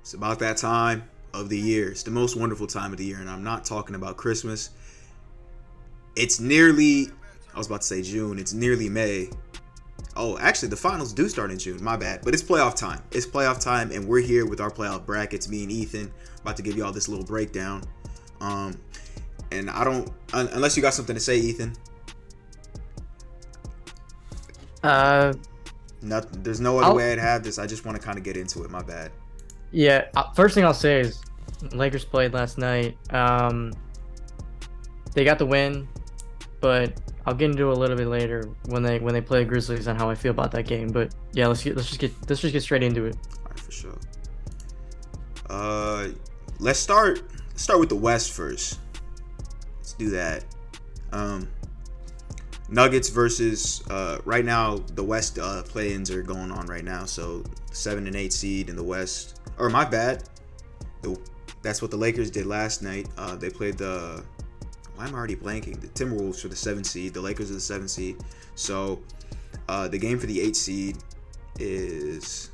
It's about that time of the year. It's the most wonderful time of the year, and I'm not talking about Christmas. It's nearly, I was about to say June, it's nearly May. Oh, actually, the finals do start in June. My bad. But it's playoff time. It's playoff time, and we're here with our playoff brackets. Me and Ethan about to give you all this little breakdown. And I don't, unless you got something to say, Ethan. Nothing. There's no other way I'd have this. I just want to kind of get into it. My bad. Yeah. First thing I'll say is, Lakers played last night. They got the win, but I'll get into it a little bit later when they play the Grizzlies on how I feel about that game. But yeah, let's just get straight into it. All right, for sure. Let's start with the West first. Let's do that. Nuggets versus right now the West play-ins are going on right now. So 7 and 8 seed in the West. Or my bad. That's what the Lakers did last night. They played the. Why am I already blanking? The Timberwolves for the 7 seed. The Lakers are the 7 seed. So the game for the 8 seed is.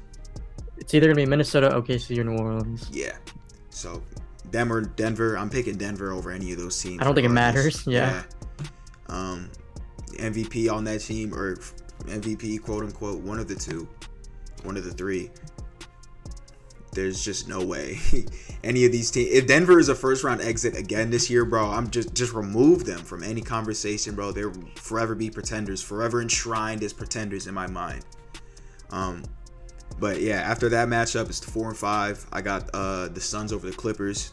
It's either gonna be Minnesota, OKC, or New Orleans. Yeah. So Denver. I'm picking Denver over any of those teams. I don't think it matters. Yeah. MVP on that team, or MVP, quote unquote, one of the two, one of the three. There's just no way any of these teams. If Denver is a first round exit again this year, bro, I'm just remove them from any conversation, bro. They'll forever be pretenders, forever enshrined as pretenders in my mind. But yeah, after that matchup, it's the 4 and 5. I got the Suns over the Clippers.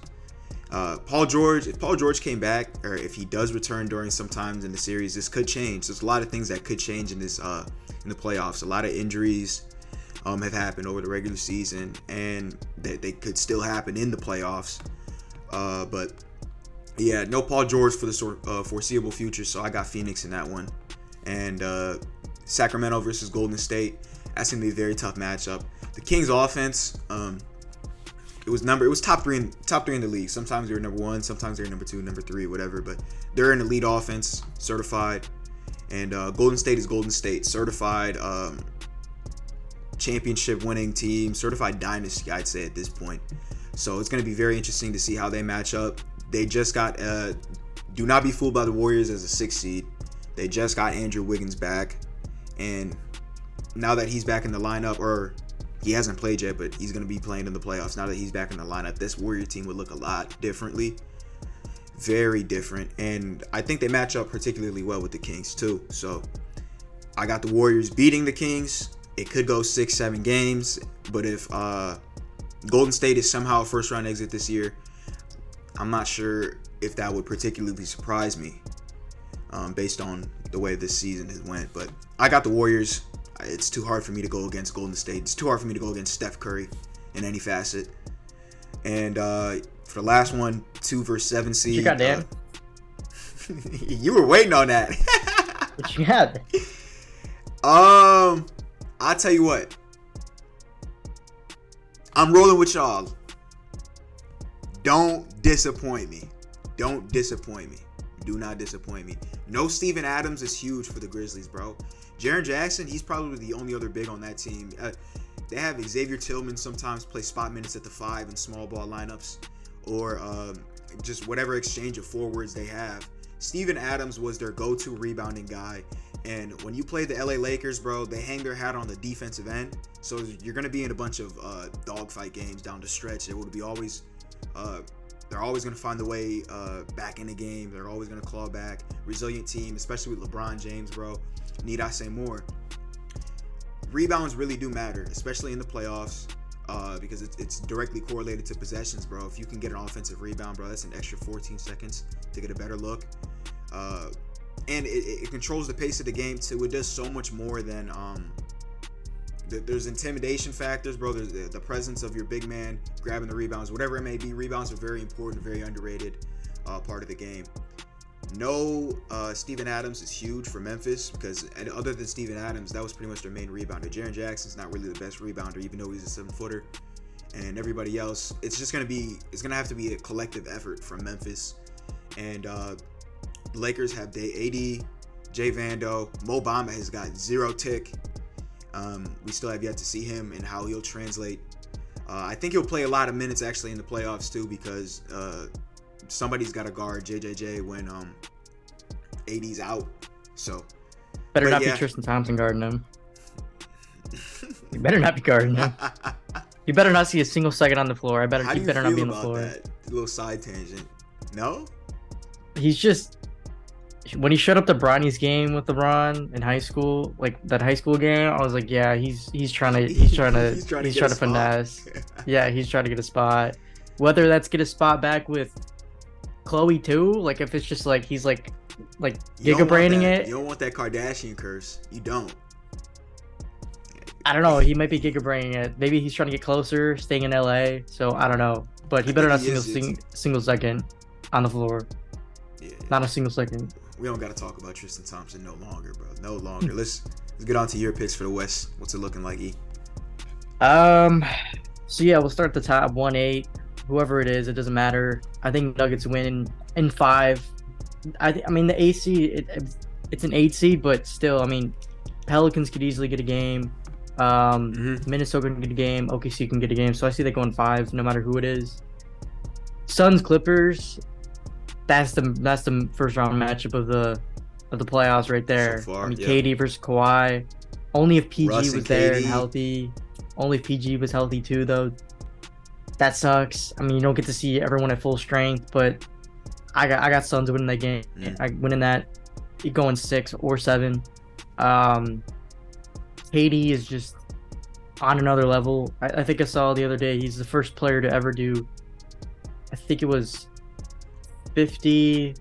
If Paul George came back, or if he does return during some times in the series, this could change. There's a lot of things that could change in this in the playoffs. A lot of injuries have happened over the regular season, and they could still happen in the playoffs. But yeah, no Paul George for the foreseeable future, so I got Phoenix in that one. And Sacramento versus Golden State. That's gonna be a very tough matchup. The Kings' offense, it was top three in the league. Sometimes they were number 1, sometimes they were number 2, number 3, whatever. But they're an elite offense, certified. And Golden State is Golden State, certified championship winning team, certified dynasty, I'd say at this point. So it's going to be very interesting to see how they match up. They just got, do not be fooled by the Warriors as a 6 seed. They just got Andrew Wiggins back. And now that he's back in the lineup, or he hasn't played yet, but he's going to be playing in the playoffs. Now that he's back in the lineup, this Warrior team would look a lot differently. Very different. And I think they match up particularly well with the Kings too. So I got the Warriors beating the Kings. It could go 6-7 games. But if Golden State is somehow a first round exit this year, I'm not sure if that would particularly surprise me based on the way this season has went. But I got the Warriors. It's too hard for me to go against Golden State. It's too hard for me to go against Steph Curry in any facet. And for the last one, 2 versus 7 seed. You got Dan. You were waiting on that. What you had? I'll tell you what. I'm rolling with y'all. Don't disappoint me. Don't disappoint me. Do not disappoint me. No Steven Adams is huge for the Grizzlies, bro. Jaren Jackson, he's probably the only other big on that team. They have Xavier Tillman sometimes play spot minutes at the 5 in small ball lineups, or just whatever exchange of forwards they have. Steven Adams was their go-to rebounding guy. And when you play the LA Lakers, bro, they hang their hat on the defensive end. So you're going to be in a bunch of dogfight games down the stretch. It will be always, they're always going to find the way back in the game. They're always going to claw back. Resilient team, especially with LeBron James, bro. Need I say more? Rebounds really do matter, especially in the playoffs, because it's directly correlated to possessions, bro. If you can get an offensive rebound, bro, that's an extra 14 seconds to get a better look. And it controls the pace of the game too. It does so much more than there's intimidation factors, bro. There's the presence of your big man grabbing the rebounds, whatever it may be. Rebounds are very important, very underrated part of the game. No, Steven Adams is huge for Memphis because other than Steven Adams, that was pretty much their main rebounder. Jaren Jackson's not really the best rebounder, even though he's a 7-footer. And everybody else, it's gonna have to be a collective effort from Memphis. And Lakers have AD, Jay Vando, Mo Bamba has got 0 tick. We still have yet to see him and how he'll translate I think he'll play a lot of minutes actually in the playoffs too, because somebody's got to guard JJJ when AD's out. So Better not be Tristan Thompson guarding him. You better not be guarding him. You better not see a single second on the floor. He better not be on the floor. That? A little side tangent. No? He's just, when he showed up to Bronny's game with LeBron in high school, like that high school game, I was like, yeah, he's trying to finesse. Yeah, he's trying to get a spot. Whether that's get a spot back with Chloe too, like if it's just like he's like giga braining it. You don't want that Kardashian curse. You don't. I don't know. He might be giga braining it. Maybe he's trying to get closer, staying in LA. So I don't know. But he better not single second on the floor. Yeah. Not a single second. We don't got to talk about Tristan Thompson no longer, bro. No longer. Let's get on to your picks for the West. What's it looking like, E? So yeah, we'll start at the top. 1-8. Whoever it is, it doesn't matter. I think Nuggets win in 5. I mean the AC, it's an 8 seed, but still, I mean, Pelicans could easily get a game. Minnesota can get a game. OKC can get a game. So I see they going 5, no matter who it is. Suns Clippers. That's the first round matchup of the playoffs right there. So far, I mean, KD versus Kawhi. Only if PG was there and KD. healthy. Only if PG was healthy too, though. That sucks. I mean, you don't get to see everyone at full strength, but I got Suns winning that game. I winning that, going 6 or 7. KD is just on another level. I think I saw the other day he's the first player to ever do, I think it was 50,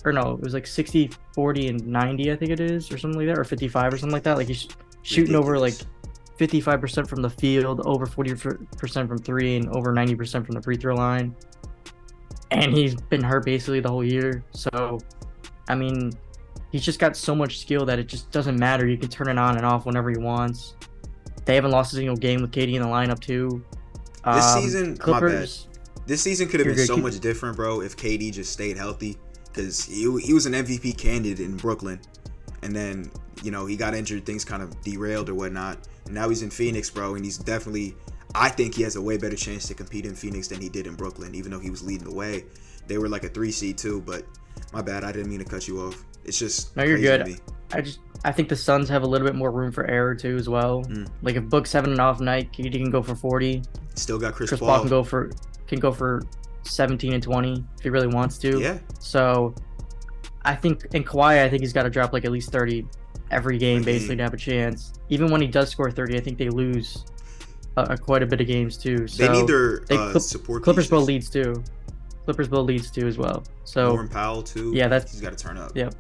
or no, it was like 60, 40, and 90, I think it is, or something like that, or 55 or something like that. Like he's shooting over like 55% from the field, over 40% from 3, and over 90% from the free throw line. And he's been hurt basically the whole year. So, I mean, he's just got so much skill that it just doesn't matter. You can turn it on and off whenever he wants. They haven't lost a single game with KD in the lineup too. This season, Clippers, my bad. This season could have been so much different, bro, if KD just stayed healthy. Because he was an MVP candidate in Brooklyn. And then, you know, he got injured. Things kind of derailed or whatnot. And now he's in Phoenix, bro. And he's definitely, I think he has a way better chance to compete in Phoenix than he did in Brooklyn, even though he was leading the way. They were like a 3 seed too, but my bad. I didn't mean to cut you off. It's just no, you're good. I think the Suns have a little bit more room for error too as well. Like if Book's having an off night, KD can go for 40. Still got Chris Paul can go for 17 and 20 if he really wants to. Yeah. So I think, and Kawhi, I think he's got to drop like at least 30 every game basically to have a chance. Even when he does score 30, I think they lose quite a bit of games too. So they need their support. Clippers both leads too. Clippers both leads too as well. So Norman Powell too. Yeah, he's got to turn up. Yep.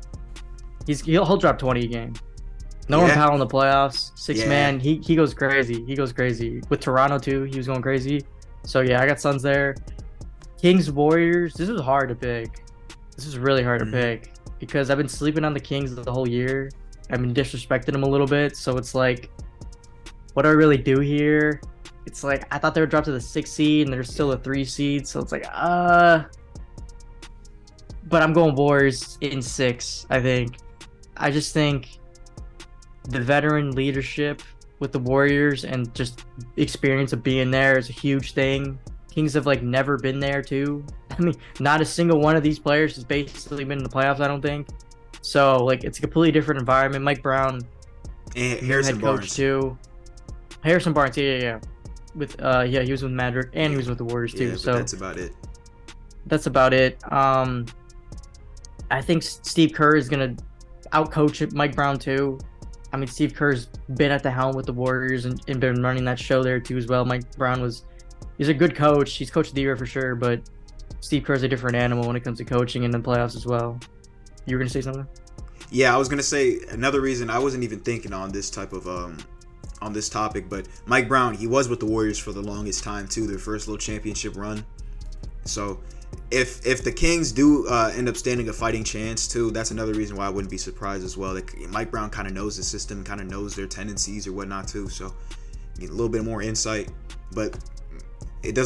He'll drop 20 a game. Norman Powell in the playoffs, 6-man. He goes crazy. He goes crazy with Toronto too. He was going crazy. So yeah, I got Suns there. Kings Warriors. This was hard to pick. This is really hard to pick because I've been sleeping on the Kings the whole year. I've been disrespecting them a little bit. So it's like, what do I really do here? It's like I thought they would drop to the 6 seed and they're still a 3 seed. So it's like, but I'm going Warriors in 6. I think. I just think the veteran leadership with the Warriors and just experience of being there is a huge thing. Kings have like never been there too. I mean, not a single one of these players has basically been in the playoffs, I don't think. So like it's a completely different environment. Mike Brown, and Harrison head Barnes coach too. Harrison Barnes, yeah. With he was with Madrid and he was with the Warriors too. So that's about it. That's about it. I think Steve Kerr is gonna outcoach Mike Brown too. I mean, Steve Kerr's been at the helm with the Warriors and been running that show there too as well. Mike Brown he's a good coach. He's coach of the year for sure, but Steve Kerr's a different animal when it comes to coaching and the playoffs as well. You were gonna say something? Yeah, I was gonna say another reason I wasn't even thinking on this type of on this topic, but Mike Brown, he was with the Warriors for the longest time too, their first little championship run. So if the Kings do end up standing a fighting chance too, that's another reason why I wouldn't be surprised as well. Like Mike Brown kind of knows the system, kind of knows their tendencies or whatnot too, so get a little bit more insight. But it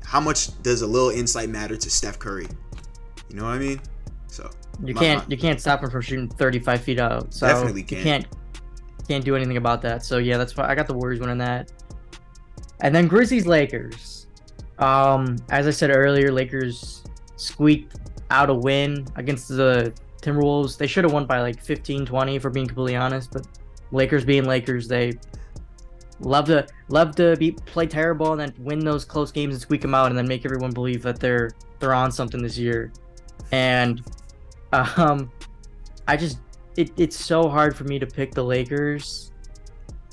how much does a little insight matter to Steph Curry? You know what I mean? So you can't stop him from shooting 35 feet out. So definitely can't. You can't do anything about that. So yeah, that's why I got the Warriors winning that. And then Grizzlies Lakers. As I said earlier, Lakers squeaked out a win against the Timberwolves. They should have won by like 15, 20, if we're being completely honest. But Lakers being Lakers, they love to play terrible and then win those close games and squeak them out and then make everyone believe that they're on something this year. And it's so hard for me to pick the Lakers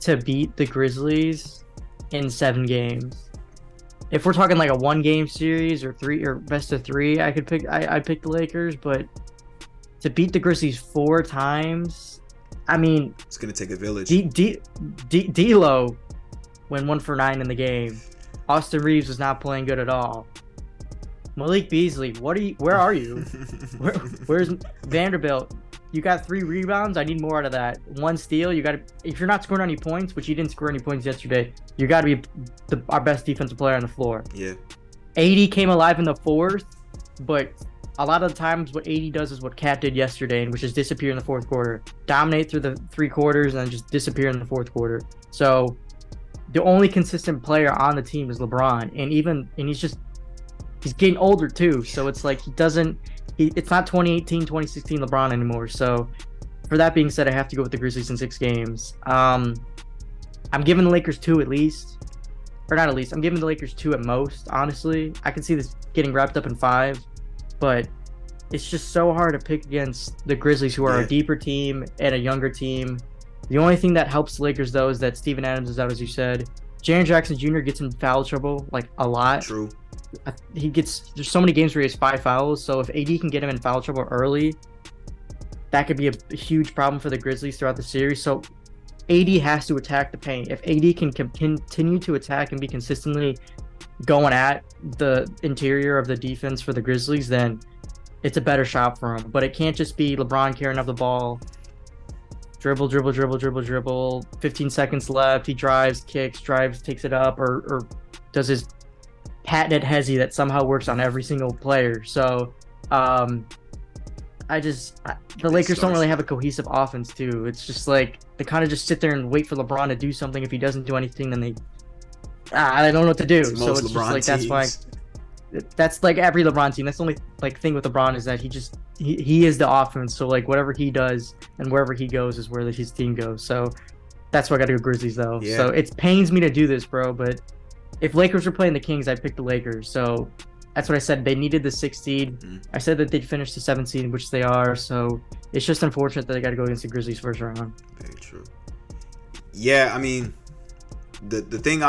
to beat the Grizzlies in 7 games. If we're talking like a 1-game series or 3 or best of 3, I'd pick the Lakers, but to beat the Grizzlies 4 times, I mean, it's gonna take a village. D'Lo went 1 for 9 in the game. Austin Reeves was not playing good at all. Malik Beasley, where are you? Where's Vanderbilt? You got 3 rebounds. I need more out of that. 1 steal. If you're not scoring any points, which you didn't score any points yesterday, you got to be our best defensive player on the floor. Yeah. AD came alive in the 4th, but a lot of the times what AD does is what Cat did yesterday, which is disappear in the 4th quarter, dominate through the 3 quarters, and then just disappear in the 4th quarter. So the only consistent player on the team is LeBron, and he's getting older too. So it's like it's not 2018, 2016 LeBron anymore. So for that being said, I have to go with the Grizzlies in 6 games. I'm giving the Lakers 2 at least. Or not at least. I'm giving the Lakers 2 at most, honestly. I can see this getting wrapped up in 5. But it's just so hard to pick against the Grizzlies, who are a deeper team and a younger team. The only thing that helps the Lakers, though, is that Steven Adams is out, as you said. Jaren Jackson Jr. gets in foul trouble, like, a lot. True. There's so many games where he has 5 fouls, so if AD can get him in foul trouble early, that could be a huge problem for the Grizzlies throughout the series. So AD has to attack the paint. If AD can continue to attack and be consistently going at the interior of the defense for the Grizzlies, then it's a better shot for him. But it can't just be LeBron carrying up the ball, dribble, 15 seconds left, he drives, takes it up, or does his patented hezzy that somehow works on every single player. So the Lakers don't really have a cohesive offense too. It's just like they kind of just sit there and wait for LeBron to do something. If he doesn't do anything, then they don't know what to do. So it's just like that's why that's like every LeBron team. That's the only like thing with LeBron is that he is the offense. So like whatever he does and wherever he goes is where his team goes. So that's why I got to go Grizzlies though. Yeah. So it pains me to do this, bro, but if Lakers were playing the Kings, I'd pick the Lakers. So that's what I said. They needed the 6th seed. I said that they'd finish the 7th seed, which they are. So it's just unfortunate that they got to go against the Grizzlies first round. Very true. Yeah, I mean, the thing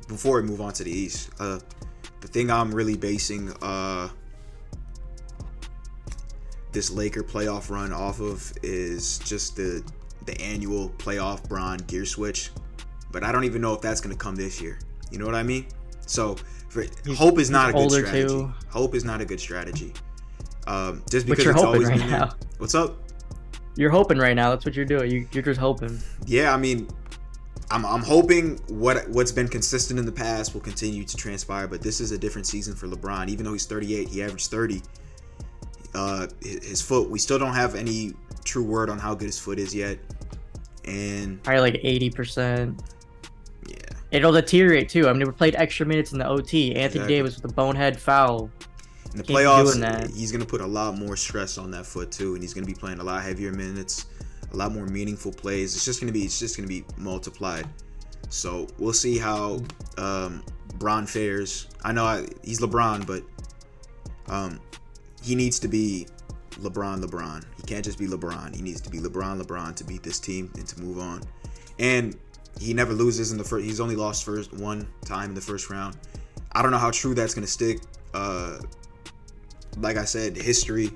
before we move on to the East, the thing I'm really basing this Laker playoff run off of is just the annual playoff Bron gear switch. But I don't even know if that's going to come this year. You know what I mean? So hope is not a good strategy. Too. Hope is not a good strategy. Just because you're it's hoping always right been now. There. What's up? You're hoping right now. That's what you're doing. You're just hoping. Yeah, I mean, I'm hoping what's been consistent in the past will continue to transpire. But this is a different season for LeBron. Even though he's 38, he averaged 30. His foot. We still don't have any true word on how good his foot is yet. And probably like 80%. Yeah. It'll deteriorate too. I mean, we played extra minutes in the OT. Anthony Davis with a bonehead foul. In the playoffs, he's going to put a lot more stress on that foot too, and he's going to be playing a lot heavier minutes, a lot more meaningful plays. It's just going to be multiplied. So we'll see how Bron fares. I know he's LeBron, but he needs to be LeBron. He can't just be LeBron. He needs to be LeBron to beat this team and to move on. And he never loses in the first. He's only lost one time in the first round. I don't know how true that's going to stick. Like I said, history.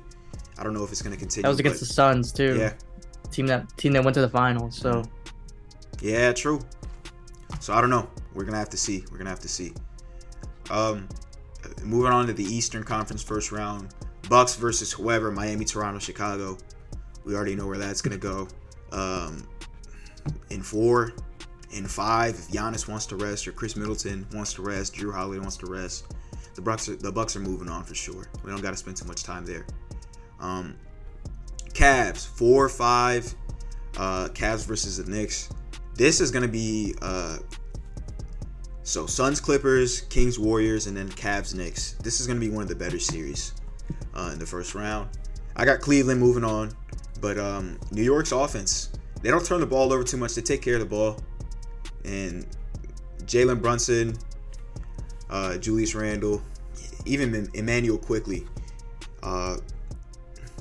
I don't know if it's going to continue. That was against the Suns too. Yeah. Team that went to the finals. So. Yeah, true. So I don't know. We're gonna have to see. Moving on to the Eastern Conference first round. Bucks versus whoever. Miami, Toronto, Chicago. We already know where that's gonna go. In 4, in 5, if Giannis wants to rest or Chris Middleton wants to rest, Drew Holiday wants to rest, the Bucks are moving on for sure. We don't got to spend too much time there. Cavs 4, 5. Cavs versus the Knicks. This is gonna be So Suns, Clippers, Kings, Warriors, and then Cavs, Knicks. This is going to be one of the better series in the first round. I got Cleveland moving on, but New York's offense, they don't turn the ball over too much. They take care of the ball. And Jalen Brunson, Julius Randle, even Emmanuel Quickly.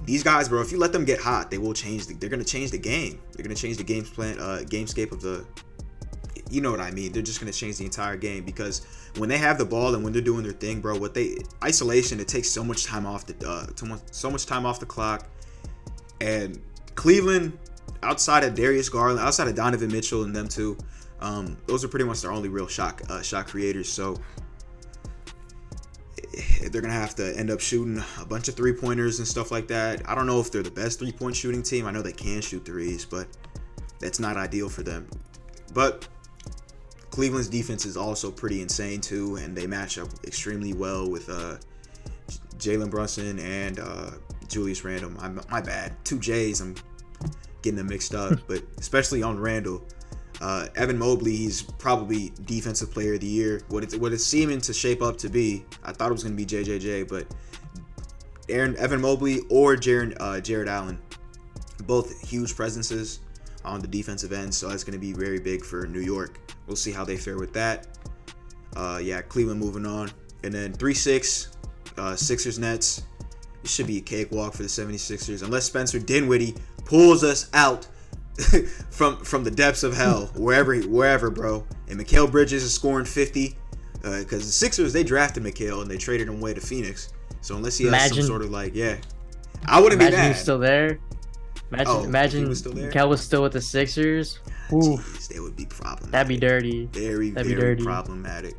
These guys, bro, if you let them get hot, they will change. They're going to change the game. They're going to change the gamescape of the. You know what I mean? They're just going to change the entire game because when they have the ball and when they're doing their thing, bro, isolation, it takes so much time off the clock. And Cleveland, outside of Darius Garland, outside of Donovan Mitchell and them two, those are pretty much their only real shot creators. So they're gonna have to end up shooting a bunch of 3-pointers and stuff like that. I don't know if they're the best 3-point shooting team. I know they can shoot threes, but that's not ideal for them. But Cleveland's defense is also pretty insane too, and they match up extremely well with Jalen Brunson and Julius Randle. My bad. 2 J's. I'm getting them mixed up, but especially on Randle. Evan Mobley, he's probably Defensive Player of the Year. What it's seeming to shape up to be, I thought it was going to be JJJ, but Evan Mobley or Jared Allen, both huge presences on the defensive end, so that's going to be very big for New York. We'll see how they fare with that. Cleveland moving on. And then 3-6, Sixers Nets. It should be a cakewalk for the 76ers, unless Spencer Dinwiddie pulls us out from the depths of hell, wherever, bro. And Mikal Bridges is scoring 50, because the Sixers, they drafted Mikal and they traded him away to Phoenix. So unless he has some sort of I wouldn't be mad. Imagine he's still there. Imagine Mikal was still with the Sixers. Jeez, they would be problematic. That'd be dirty. Very dirty. Problematic.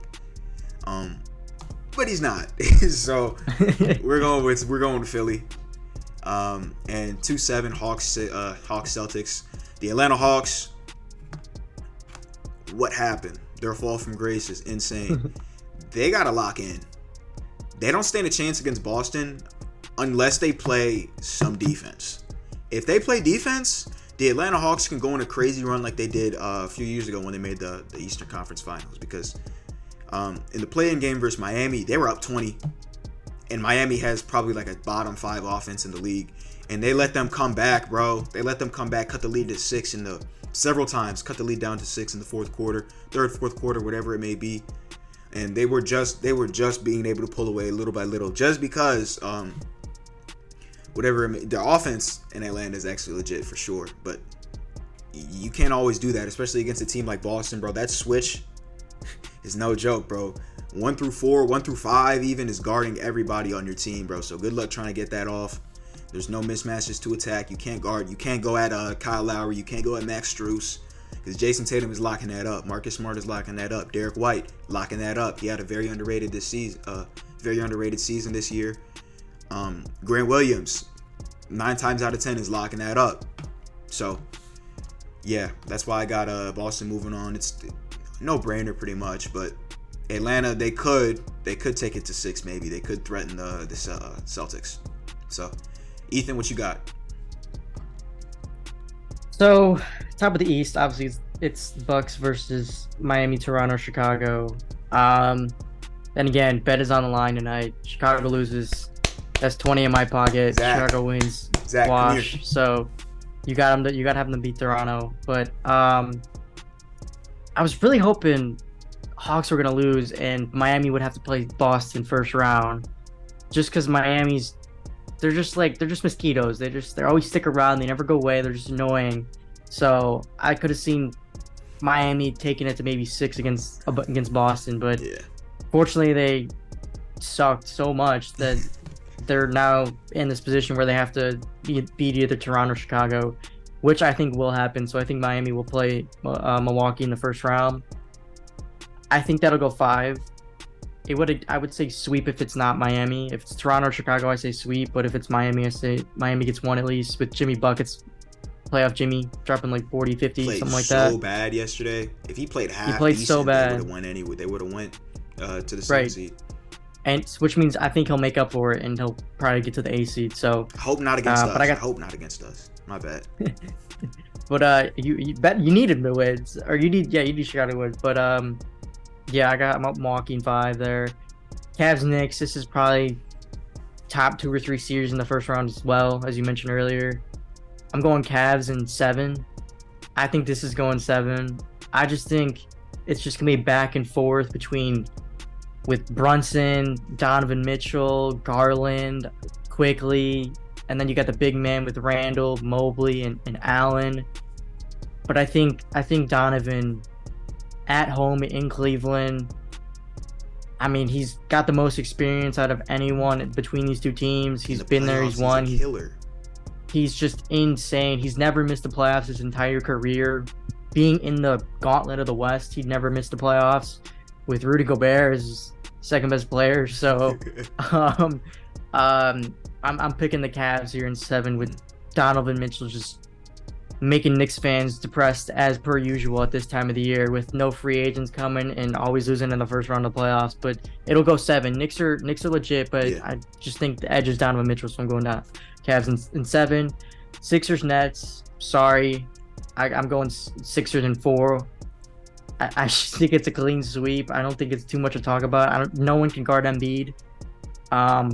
But he's not. So we're going with Philly. And 2-7 Hawks Celtics. The Atlanta Hawks. What happened? Their fall from grace is insane. They gotta lock in. They don't stand a chance against Boston unless they play some defense. If they play defense, the Atlanta Hawks can go on a crazy run like they did a few years ago when they made the Eastern Conference Finals. Because in the play-in game versus Miami, they were up 20. And Miami has probably like a bottom 5 offense in the league. And they let them come back, bro. They let them come back, cut the lead to 6 several times, cut the lead down to 6 in the fourth quarter, fourth quarter, whatever it may be. And they were just being able to pull away little by little, just because their offense in Atlanta is actually legit for sure. But you can't always do that, especially against a team like Boston, bro. That switch is no joke, bro. 1 through 4, 1 through 5 even is guarding everybody on your team, bro. So good luck trying to get that off. There's no mismatches to attack. You can't guard. You can't go at Kyle Lowry. You can't go at Max Strus, because Jason Tatum is locking that up. Marcus Smart is locking that up. Derek White locking that up. He had a very underrated season this year. Grant Williams, 9 times out of 10 is locking that up. So yeah, that's why I got Boston moving on. It's no brainer pretty much, but Atlanta, they could take it to 6 maybe. They could threaten the Celtics. So Ethan, what you got? So top of the East, obviously it's Bucks versus Miami, Toronto, Chicago. Then again, bet is on the line tonight. Chicago loses. That's 20 in my pocket. Zach. Chicago wins. Zach, wash. So you got them. You got to have them beat Toronto. But I was really hoping Hawks were gonna lose and Miami would have to play Boston first round, just because they're just mosquitoes. They always stick around. They never go away. They're just annoying. So I could have seen Miami taking it to maybe 6 against Boston, but fortunately they sucked so much that they're now in this position where they have to beat either Toronto or Chicago, which I think will happen. So I think Miami will play Milwaukee in the first round. I think that'll go 5. I would say sweep if it's not Miami. If it's Toronto or Chicago, I say sweep. But if it's Miami, I say Miami gets 1 at least, with Jimmy Buckets, playoff Jimmy, dropping like 40, 50, something like that. So bad yesterday. If he played half, he played so bad. They would have won anyway. They would have went to the 7th seed. And which means I think he'll make up for it and he'll probably get to the A seed. So hope not against us. I hope not against us. My bad. But you bet you need him to win, or you need Chicago to win. But Yeah, I got Milwaukee in 5 there. Cavs Knicks. This is probably top 2 or 3 series in the first round as well, as you mentioned earlier. I'm going Cavs in 7. I think this is going 7. I just think it's just gonna be back and forth between with Brunson, Donovan Mitchell, Garland, Quickly, and then you got the big man with Randall, Mobley, and Allen. But I think Donovan at home in Cleveland. I mean, he's got the most experience out of anyone between these two teams. He's been there. He's won. He's a killer. He's just insane. He's never missed the playoffs his entire career. Being in the gauntlet of the West, he'd never missed the playoffs. With Rudy Gobert as second best player, so um, I'm picking the Cavs here in 7 with Donovan Mitchell just making Knicks fans depressed as per usual at this time of the year with no free agents coming and always losing in the first round of playoffs. But it'll go 7. Knicks are legit, but yeah. I just think the edge is Donovan Mitchell, so I'm going down. Cavs in 7. Sixers Nets. Sorry, I'm going Sixers in 4. I just think it's a clean sweep. I don't think it's too much to talk about. No one can guard Embiid. I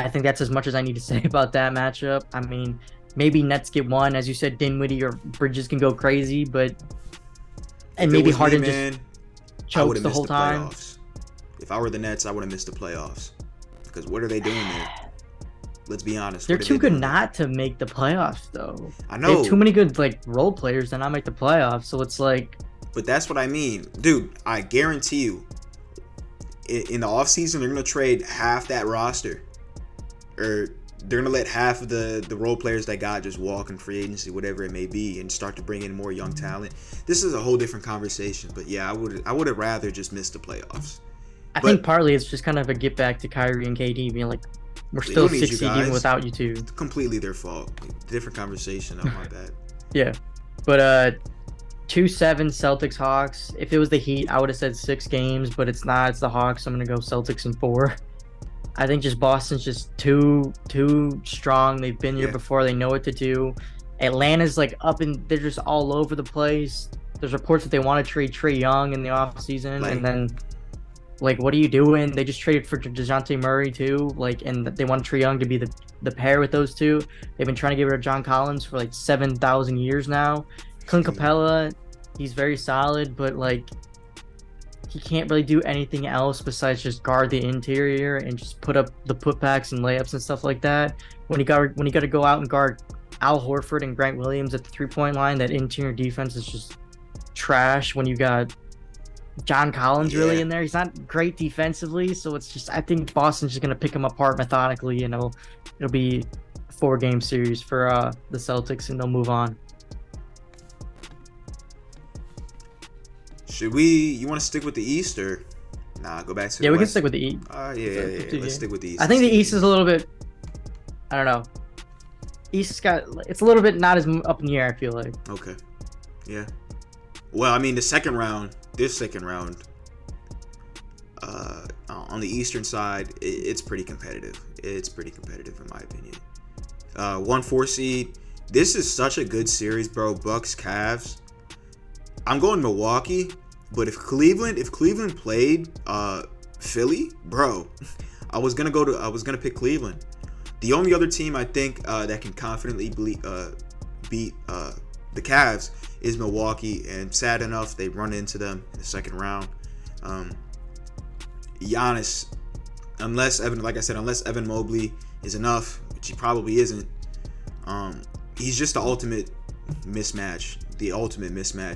think that's as much as I need to say about that matchup. I mean, maybe Nets get 1, as you said. Dinwiddie or Bridges can go crazy, but and maybe Harden just chokes the whole time. If I were the Nets, I would have missed the playoffs because what are they doing there? Let's be honest. They're too good not to make the playoffs, though. I know. They have too many good role players to not make the playoffs. So it's like. But that's what I mean, dude. I guarantee you, in the offseason, they're gonna trade half that roster, or they're gonna let half of the role players they got just walk in free agency, whatever it may be, and start to bring in more young talent. This is a whole different conversation. But yeah, I would have rather just missed the playoffs. I think partly it's just kind of a get back to Kyrie and KD being like, we're still succeeding without you two. It's completely their fault. Different conversation. Oh my bad. Yeah, but 2-7 Celtics Hawks. If it was the Heat, I would have said 6 games, but it's not. It's the Hawks. I'm gonna go Celtics in 4. I think just Boston's just too strong. They've been here before. They know what to do. Atlanta's like up and they're just all over the place. There's reports that they want to trade Trae Young in the offseason, and then. Like, what are you doing? They just traded for DeJounte Murray, too. And they want Trae Young to be the pair with those two. They've been trying to get rid of John Collins for, 7,000 years now. Clint Capella, he's very solid, but, he can't really do anything else besides just guard the interior and just put up the putbacks and layups and stuff like that. When you got to go out and guard Al Horford and Grant Williams at the three-point line, that interior defense is just trash when you got John Collins really in there. He's not great defensively, so it's just I think Boston's just gonna pick him apart methodically, and it'll be a 4-game series for the Celtics, and they'll move on. You want to stick with the East or go back to the West? We can stick with the East. Let's stick with the East. I think the East is a little bit, I don't know. East's it's a little bit not as up in the air, I feel like. Okay. Yeah. Well, I mean, this second round, on the Eastern side, it's pretty competitive. It's pretty competitive in my opinion. 1-4 seed. This is such a good series, bro. Bucks, Cavs. I'm going Milwaukee, but if Cleveland played Philly, bro, I was gonna pick Cleveland. The only other team I think that can confidently beat the Cavs is Milwaukee, and sad enough, they run into them in the second round. Giannis, unless Evan Mobley is enough, which he probably isn't, he's just the ultimate mismatch.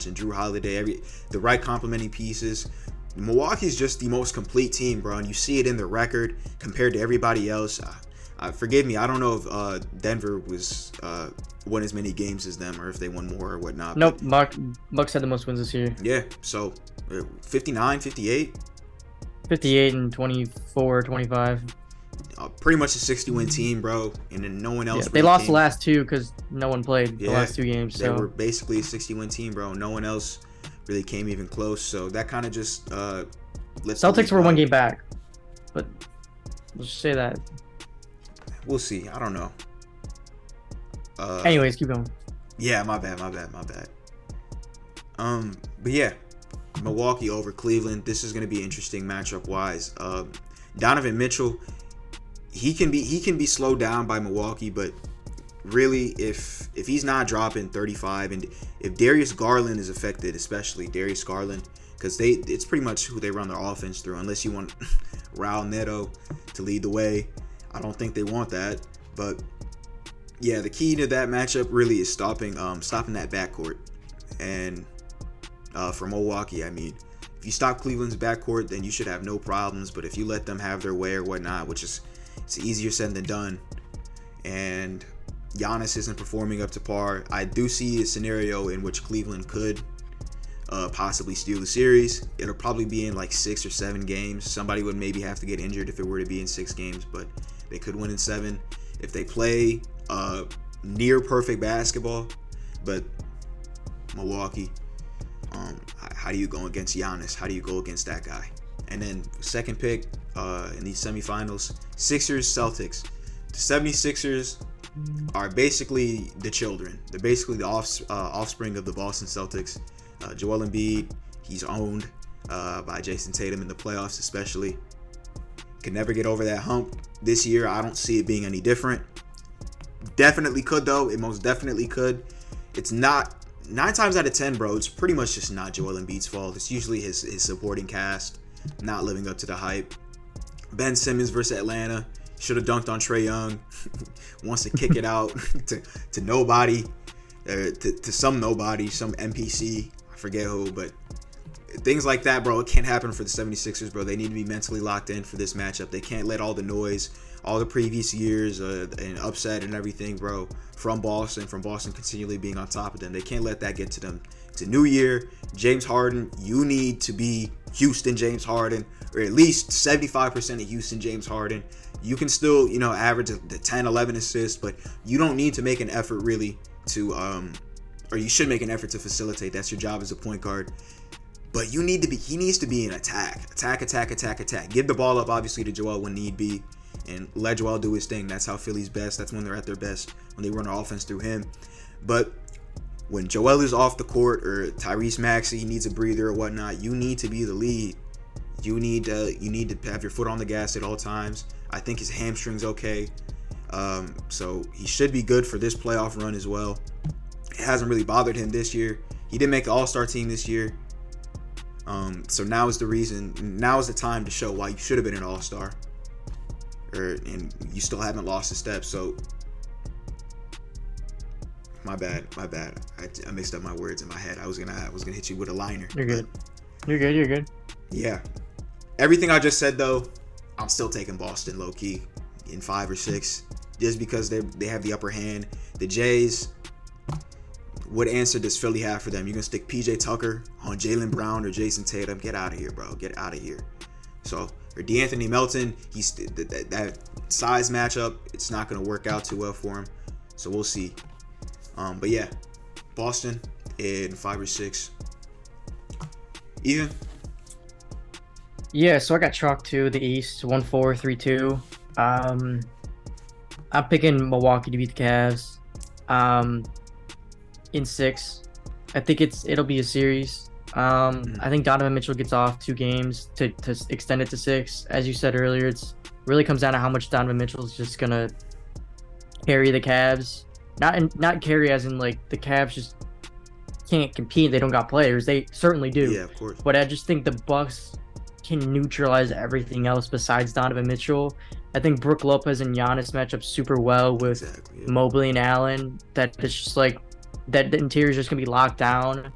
And Drew Holiday, the right complementing pieces. Milwaukee's just the most complete team, bro, and you see it in their record compared to everybody else. Forgive me, I don't know if Denver won as many games as them or if they won more or whatnot. Nope, Bucks had the most wins this year. Yeah, so 59, 58? 58 and 24, 25. Pretty much a 60-win team, bro, and then no one else. Yeah, they lost the last 2 because no one played the last 2 games. They were basically a 60-win team, bro. No one else really came even close, so that kind of just Celtics were 1 game back, but let's just say that. We'll see. I don't know. Anyways, keep going. Yeah, my bad. But yeah, Milwaukee over Cleveland. This is going to be interesting matchup wise. Donovan Mitchell, he can be slowed down by Milwaukee, but really, if he's not dropping 35, and if Darius Garland is affected, especially Darius Garland, because it's pretty much who they run their offense through. Unless you want Raul Neto to lead the way, I don't think they want that. But yeah, the key to that matchup really is stopping that backcourt. And for Milwaukee, I mean, if you stop Cleveland's backcourt, then you should have no problems. But if you let them have their way or whatnot, it's easier said than done, and Giannis isn't performing up to par, I do see a scenario in which Cleveland could possibly steal the series. It'll probably be in like 6 or 7 games. Somebody would maybe have to get injured if it were to be in 6 games, but they could win in 7 if they play near perfect basketball. But Milwaukee, how do you go against Giannis? How do you go against that guy? And then second pick in these semifinals, Sixers, Celtics. The 76ers are basically the children. They're basically the offspring of the Boston Celtics. Joel Embiid, he's owned by Jason Tatum in the playoffs especially. Can never get over that hump. This year, I don't see it being any different. Definitely could, though. It most definitely could. It's not, 9 times out of 10, bro, it's pretty much just not Joel Embiid's fault. It's usually his supporting cast not living up to the hype. Ben Simmons versus Atlanta. Should have dunked on Trae Young. Wants to kick it out to nobody. To some nobody, some NPC. I forget who, but things like that, bro, it can't happen for the 76ers, bro. They need to be mentally locked in for this matchup. They can't let all the noise, all the previous years and upset and everything, bro, from Boston continually being on top of them. They can't let that get to them. It's a new year. James Harden, you need to be Houston James Harden, or at least 75% of Houston James Harden. You can still, average the 10, 11 assists, but you don't need to make an effort really to, or you should make an effort to facilitate. That's your job as a point guard. But he needs to be in attack. Give the ball up, obviously, to Joel when need be, and let Joel do his thing. That's how Philly's best. That's when they're at their best, when they run their offense through him. But when Joel is off the court, or Tyrese Maxey needs a breather or whatnot, you need to be the lead. You need to have your foot on the gas at all times. I think his hamstring's okay. So he should be good for this playoff run as well. It hasn't really bothered him this year. He didn't make the All-Star team this year. So now is the time to show why you should have been an All-Star. And you still haven't lost a step. So my bad. I mixed up my words in my head. I was gonna hit you with a liner. You're good. You're good. Yeah. Everything I just said, though, I'm still taking Boston low-key in 5 or 6, just because they have the upper hand. The Jays, what answer does Philly have for them? You're going to stick PJ Tucker on Jaylen Brown or Jason Tatum? Get out of here, bro. Get out of here. So, or DeAnthony Melton, he's that size matchup, it's not going to work out too well for him. So we'll see. But yeah, Boston in 5 or 6. Ethan? Yeah, so I got chalk to the East, 1-4, 3-2. I'm picking Milwaukee to beat the Cavs. In 6. I think it'll be a series. I think Donovan Mitchell gets off 2 games to extend it to 6. As you said earlier, it's really comes down to how much Donovan Mitchell is just gonna carry the Cavs. Not carry as in like the Cavs just can't compete. They don't got players. They certainly do. Yeah, of course. But I just think the Bucks can neutralize everything else besides Donovan Mitchell. I think Brook Lopez and Giannis match up super well with Mobley and Allen. That it's just like that the interior is just gonna be locked down.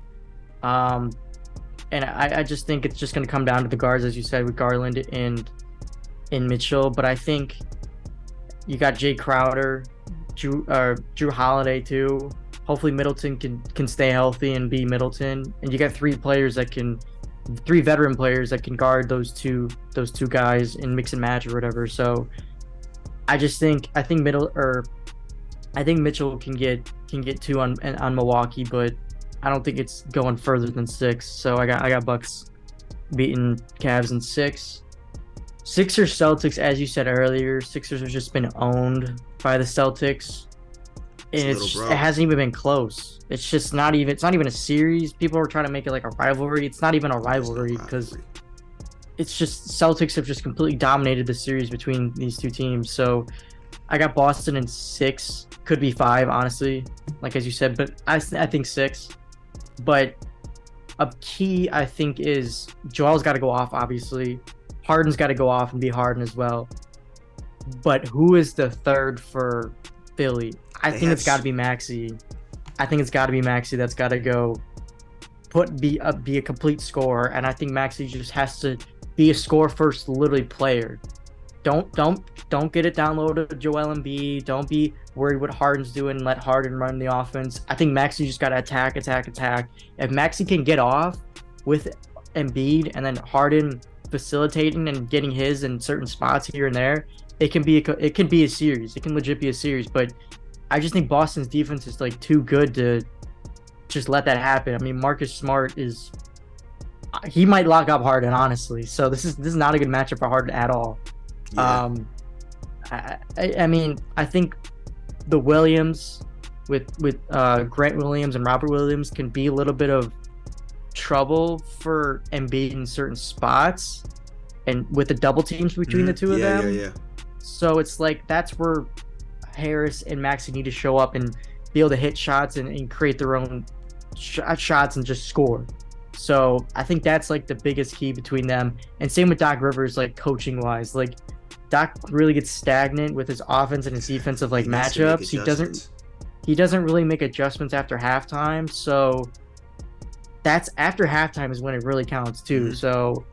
And I just think it's just gonna come down to the guards, as you said, with Garland and Mitchell. But I think you got Jay Crowder, Drew Holiday too. Hopefully Middleton can stay healthy and be Middleton. And you got 3 veteran players that can guard those two guys and mix and match or whatever. So I think Mitchell can get 2 on Milwaukee, but I don't think it's going further than 6. So I got Bucks beating Cavs in 6. Sixers Celtics, as you said earlier, Sixers have just been owned by the Celtics. It's a and little it bro. hasn't even been close. It's not even a series. People are trying to make it like a rivalry. It's not even a There's no rivalry because rivalry. it's just Celtics have just completely dominated the series between these two teams. So I got Boston in 6, could be 5, honestly, like as you said, but I think 6. But a key I think is Joel's got to go off, obviously. Harden's got to go off and be Harden as well. But who is the third for Philly? I They think have it's got to be Maxey. I think it's got to be Maxey that's got to go be a complete scorer, and I think Maxey just has to be a score first, literally player. Don't get it downloaded to Joel Embiid. Don't be worried what Harden's doing. Let Harden run the offense. I think Maxey just got to attack. If Maxey can get off with Embiid and then Harden facilitating and getting his in certain spots here and there, it can be a series. It can legit be a series. But I just think Boston's defense is like too good to just let that happen. I mean, Marcus Smart he might lock up Harden, honestly. So this is not a good matchup for Harden at all. Yeah. I mean, I think the Williams with Grant Williams and Robert Williams can be a little bit of trouble for Embiid in certain spots, and with the double teams between the two of them. Yeah. So it's like that's where Harris and Maxey need to show up and be able to hit shots and create their own shots and just score. So I think that's like the biggest key between them. And same with Doc Rivers, like coaching wise, like Doc really gets stagnant with his offense and his defensive like matchups. He doesn't really make adjustments after halftime. So that's after halftime is when it really counts too. So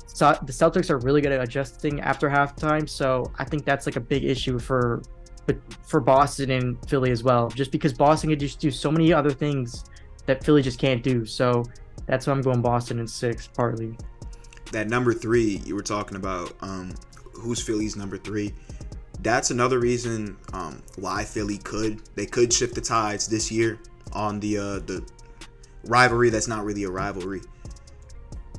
the Celtics are really good at adjusting after halftime. So I think that's like a big issue for Boston and Philly as well, just because Boston can just do so many other things that Philly just can't do. So that's why I'm going Boston in 6, partly. That number 3 you were talking about, who's Philly's number 3? That's another reason why Philly could shift the tides this year on the rivalry that's not really a rivalry.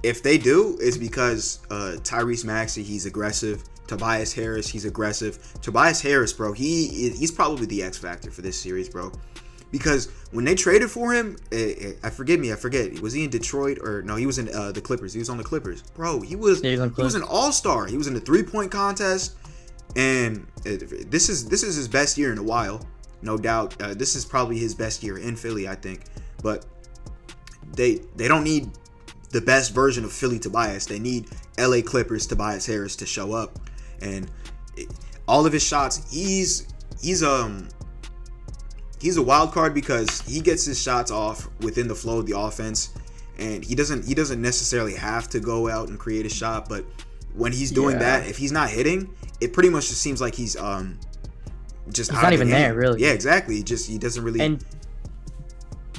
If they do, it's because Tyrese Maxey, he's aggressive. Tobias Harris, he's aggressive. Tobias Harris, bro, he's probably the X factor for this series, bro. Because when they traded for him, I forget. Was he in Detroit or no? He was in the Clippers. He was on the Clippers, bro. He was an all-star. He was in the 3-point contest, and this is his best year in a while, no doubt. This is probably his best year in Philly, I think. But they don't need the best version of Philly Tobias. They need LA Clippers Tobias Harris to show up, and all of his shots, he's a wild card because he gets his shots off within the flow of the offense, and he doesn't necessarily have to go out and create a shot. But when he's doing that, if he's not hitting, it pretty much just seems like he's not even there, really. Yeah, exactly. He doesn't really. And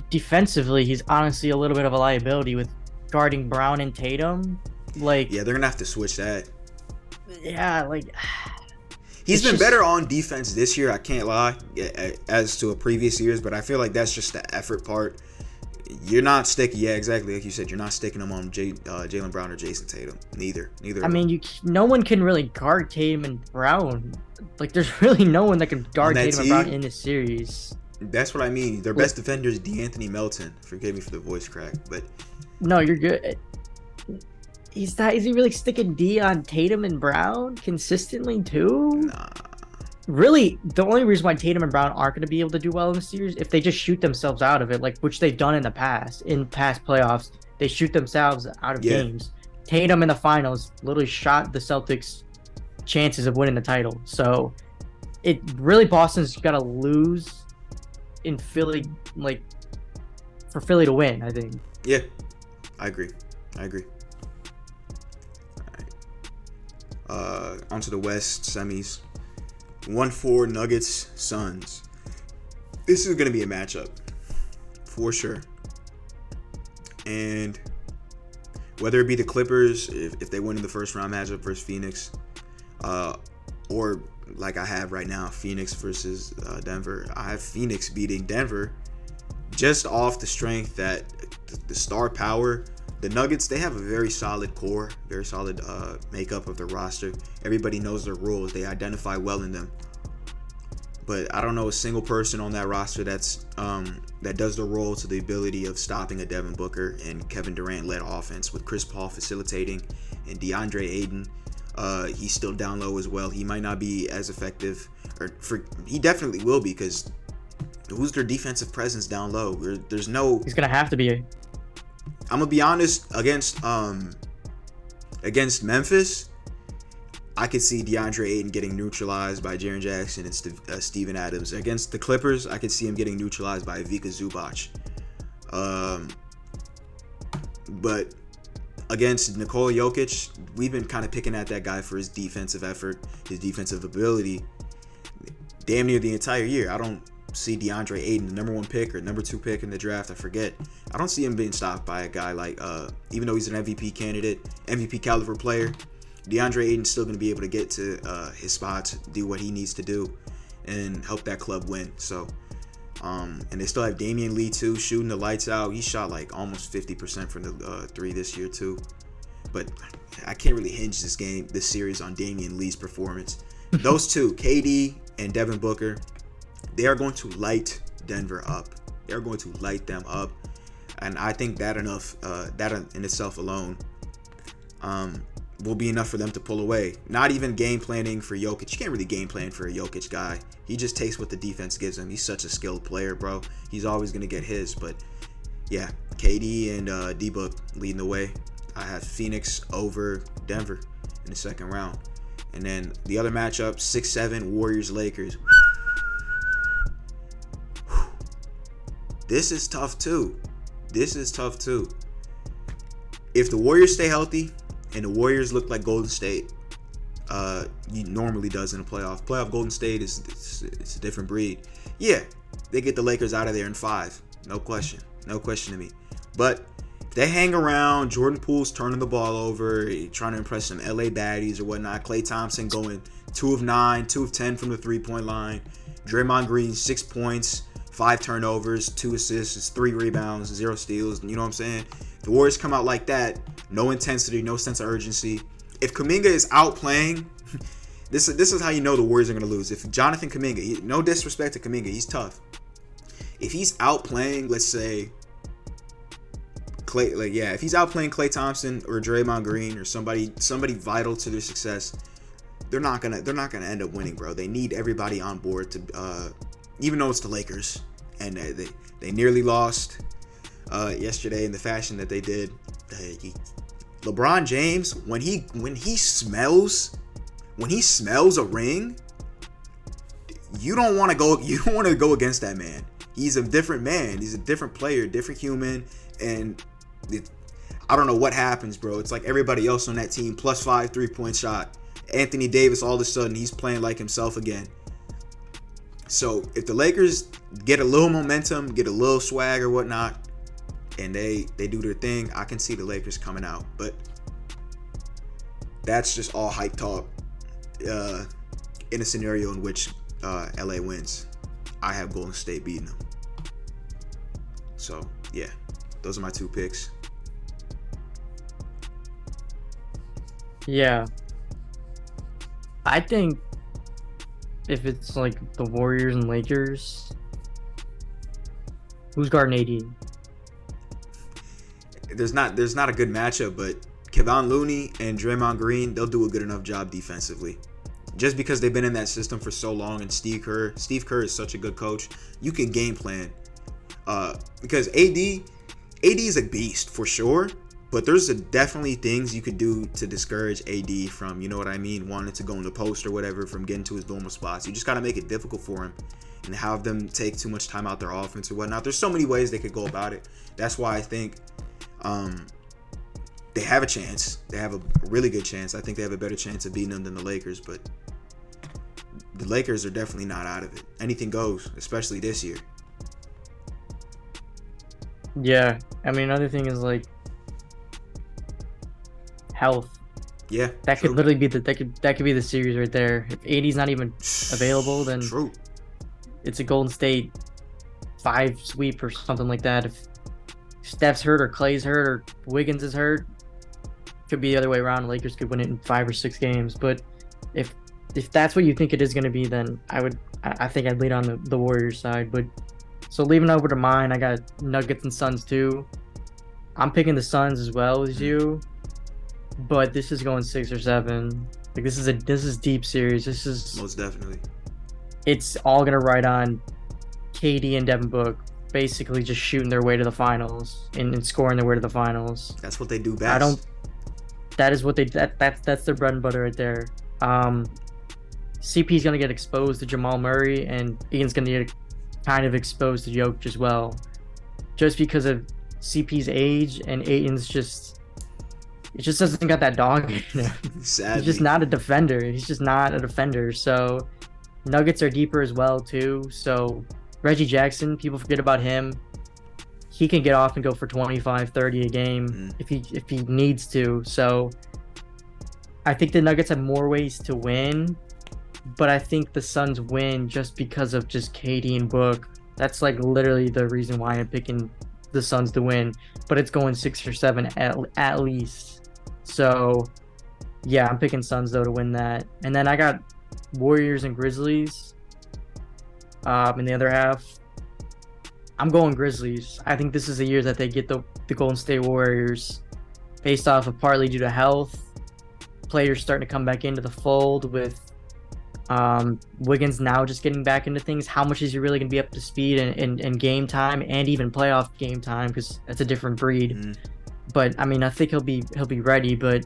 defensively, he's honestly a little bit of a liability with guarding Brown and Tatum. Like, yeah, they're gonna have to switch that. Yeah, like. He's been better on defense this year, I can't lie, as to a previous years, but I feel like that's just the effort part. You're not sticking, yeah, exactly, like you said, you're not sticking them on Jaylen Brown or Jason Tatum. Neither. I mean, no one can really guard Tatum and Brown. Like, there's really no one that can guard Tatum and Brown in this series. That's what I mean. Their best defender is DeAnthony Melton. Forgive me for the voice crack, but no, you're good. Is he really sticking D on Tatum and Brown consistently too? Nah. Really, the only reason why Tatum and Brown aren't going to be able to do well in the series if they just shoot themselves out of it, like which they've done in the past. In past playoffs, they shoot themselves out of games. Tatum in the finals literally shot the Celtics' chances of winning the title. So, it really Boston's got to lose in Philly, like for Philly to win. I think. Yeah, I agree. Onto the West semis. 1-4 Nuggets Suns. This is gonna be a matchup for sure. And whether it be the Clippers, if they win in the first round matchup versus Phoenix, or like I have right now, Phoenix versus Denver. I have Phoenix beating Denver just off the strength that the star power. The Nuggets, they have a very solid core, very solid makeup of their roster. Everybody knows their roles. They identify well in them. but I don't know a single person on that roster that's that does the role to the ability of stopping a Devin Booker and Kevin Durant led offense with Chris Paul facilitating and DeAndre Ayton. He's still down low as well. He might not be as effective, he definitely will be, because who's their defensive presence down low? There's no. He's gonna have to be. I'm gonna be honest, against Memphis, I could see DeAndre Ayton getting neutralized by Jaren Jackson and Steven Adams. Against the Clippers, I could see him getting neutralized by Ivica Zubac. But against Nikola Jokic, we've been kind of picking at that guy for his defensive effort, his defensive ability, damn near the entire year. I don't see DeAndre Ayton, the number 1 pick or number 2 pick in the draft, I forget. I don't see him being stopped by a guy like, even though he's an MVP candidate, MVP caliber player, DeAndre Ayton's still going to be able to get to his spots, do what he needs to do, and help that club win. So, and they still have Damian Lee too, shooting the lights out. He shot like almost 50% from the 3 this year too. But I can't really hinge this series on Damian Lee's performance. Those two, KD and Devin Booker, they are going to light Denver up. They are going to light them up, and I think that in itself alone, will be enough for them to pull away. Not even game planning for Jokic. You can't really game plan for a Jokic guy. He just takes what the defense gives him. He's such a skilled player, bro. He's always going to get his. But yeah, KD and D-Book leading the way. I have Phoenix over Denver in the second round. And then the other matchup, 6-7 Warriors-Lakers. This is tough too. If the Warriors stay healthy, and the Warriors look like Golden State normally does in a playoff. Golden State it's a different breed. Yeah, they get the Lakers out of there in 5. No question to me. But if they hang around, Jordan Poole's turning the ball over, trying to impress some LA baddies or whatnot. Klay Thompson going 2 of 9, 2 of 10 from the 3-point line. Draymond Green 6 points, 5 turnovers, 2 assists, 3 rebounds, 0 steals. You know what I'm saying? The Warriors come out like that, no intensity, no sense of urgency. If Kuminga is out playing, this is how you know the Warriors are going to lose. If Jonathan Kuminga, no disrespect to Kuminga, he's tough. If he's out playing, let's say, if he's out playing Klay Thompson or Draymond Green or somebody vital to their success, they're not gonna end up winning, bro. They need everybody on board to, even though it's the Lakers, and they nearly lost yesterday in the fashion that they did. LeBron James, when he smells a ring, you don't want to go against that man. He's a different man. He's a different player, different human, and I don't know what happens, bro. It's like everybody else on that team, +5 3-point shot. Anthony Davis, all of a sudden, he's playing like himself again. So if the Lakers get a little momentum, get a little swag or whatnot, and they do their thing, I can see the Lakers coming out. But that's just all hype talk in a scenario in which LA wins. I have Golden State beating them. So, yeah, those are my 2 picks. Yeah. I think if it's like the Warriors and Lakers, who's guarding AD? There's not a good matchup, but Kevon Looney and Draymond Green, they'll do a good enough job defensively. Just because they've been in that system for so long, and Steve Kerr is such a good coach, you can game plan. Because AD is a beast for sure, but there's definitely things you could do to discourage AD from, you know what I mean, wanting to go in the post or whatever, from getting to his normal spots. You just got to make it difficult for him and have them take too much time out their offense or whatnot. There's so many ways they could go about it. That's why I think they have a chance. They have a really good chance. I think they have a better chance of beating them than the Lakers, but the Lakers are definitely not out of it. Anything goes, especially this year. Yeah, I mean, another thing is like health. Yeah, that could literally be that could be the series right there. If AD's not even available, then true. It's a Golden State 5 sweep or something like that. If Steph's hurt or Clay's hurt or Wiggins is hurt, could be the other way around. Lakers could win it in 5 or 6 games. But if if that's what you think it is going to be, then I think I'd lean on the Warriors side. But so leaving over to mine, I got Nuggets and Suns too. I'm picking the Suns as well as you, but this is going 6 or 7. Like this is deep series. This is Most definitely. It's all gonna ride on KD and Devin Book basically just shooting their way to the finals and scoring their way to the finals. That's what they do best. I don't. That is what that's their bread and butter right there. CP's gonna get exposed to Jamal Murray, and Ian's gonna get kind of exposed to Jokic as well, just because of CP's age, and Aiton's it just doesn't got that dog in him. Sadly. He's just not a defender. He's just not a defender. So Nuggets are deeper as well too. So Reggie Jackson, people forget about him. He can get off and go for 25, 30 a game if he needs to. So I think the Nuggets have more ways to win, but I think the Suns win just because of just KD and Book. That's like literally the reason why I'm picking the Suns to win, but it's going 6 or 7 at least. So yeah, I'm picking Suns though to win that. And then I got Warriors and Grizzlies in the other half. I'm going Grizzlies. I think this is the year that they get the Golden State Warriors, based off of partly due to health, players starting to come back into the fold with Wiggins now just getting back into things. How much is he really going to be up to speed in game time and even playoff game time, because that's a different breed. But I mean, I think he'll be ready. But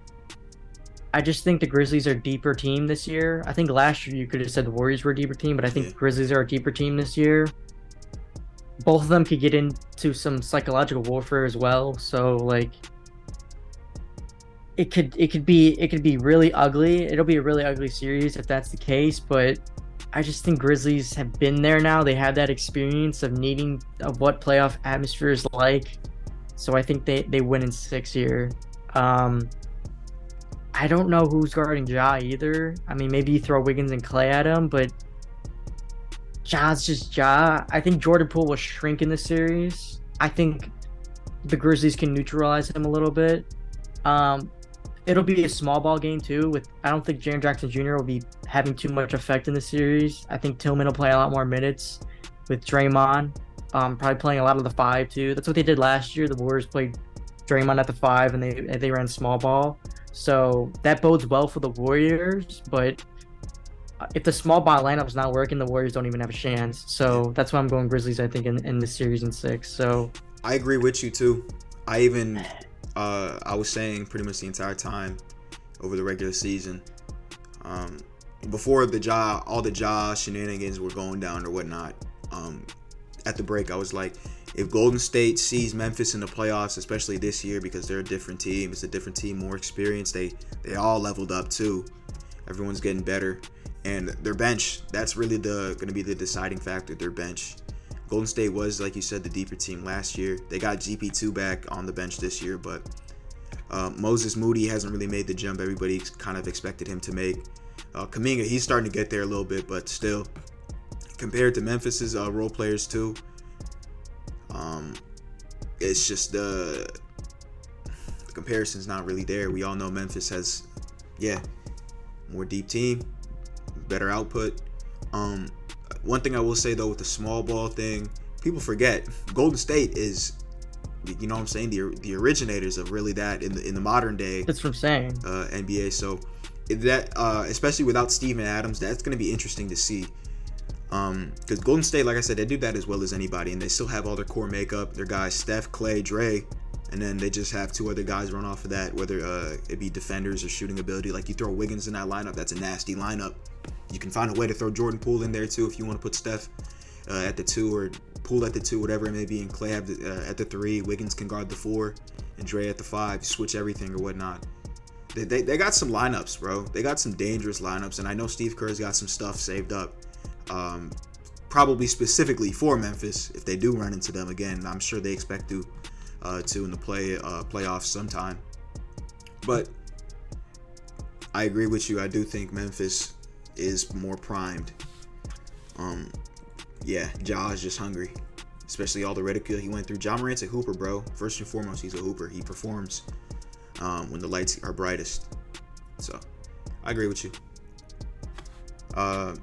I just think the Grizzlies are a deeper team this year. I think last year you could have said the Warriors were a deeper team, but I think the Grizzlies are a deeper team this year. Both of them could get into some psychological warfare as well. So like, it could be really ugly. It'll be a really ugly series if that's the case. But I just think Grizzlies have been there now. They have that experience of what playoff atmosphere is like. So I think they win in 6 here. I don't know who's guarding Ja either. I mean, maybe you throw Wiggins and Clay at him, but Ja's just Ja. I think Jordan Poole will shrink in this series. I think the Grizzlies can neutralize him a little bit. It'll be a small ball game too. I don't think Jaren Jackson Jr. will be having too much effect in the series. I think Tillman will play a lot more minutes with Draymond. Probably playing a lot of the 5 too. That's what they did last year. The Warriors played Draymond at the 5, and they ran small ball. So that bodes well for the Warriors. But if the small ball lineup's not working, the Warriors don't even have a chance. So that's why I'm going Grizzlies, I think, in this series in 6. So I agree with you too. I was saying pretty much the entire time over the regular season, before all the Ja shenanigans were going down or whatnot. At the break, I was like, if Golden State sees Memphis in the playoffs, especially this year, because they're a different team, it's a different team, more experience. They all leveled up too. Everyone's getting better, and their bench, that's really going to be the deciding factor. Their bench. Golden State was, like you said, the deeper team last year. They got GP2 back on the bench this year, but Moses Moody hasn't really made the jump everybody kind of expected him to make. Kuminga, he's starting to get there a little bit, but still, compared to Memphis's role players too, it's just the comparison's not really there. We all know Memphis has, more deep team, better output. One thing I will say though with the small ball thing, people forget Golden State is, you know what I'm saying, the originators of really that in the modern day. That's what I'm saying. NBA. So that especially without Steven Adams, that's going to be interesting to see. Because Golden State, like I said, they do that as well as anybody, and they still have all their core makeup. Their guys, Steph, Clay, Dre, and then they just have 2 other guys run off of that, whether it be defenders or shooting ability. Like you throw Wiggins in that lineup, that's a nasty lineup. You can find a way to throw Jordan Poole in there too if you want to put Steph at the 2 or Poole at the 2, whatever it may be, and Clay at the 3. Wiggins can guard the 4, and Dre at the 5. Switch everything or whatnot. They got some lineups, bro. They got some dangerous lineups, and I know Steve Kerr's got some stuff saved up. Probably specifically for Memphis if they do run into them again. I'm sure they expect to in the playoffs sometime. But I agree with you. I do think Memphis is more primed. Ja is just hungry, especially all the ridicule he went through. Ja Morant's a hooper, bro. First and foremost, he's a hooper. He performs when the lights are brightest. So I agree with you. Uh,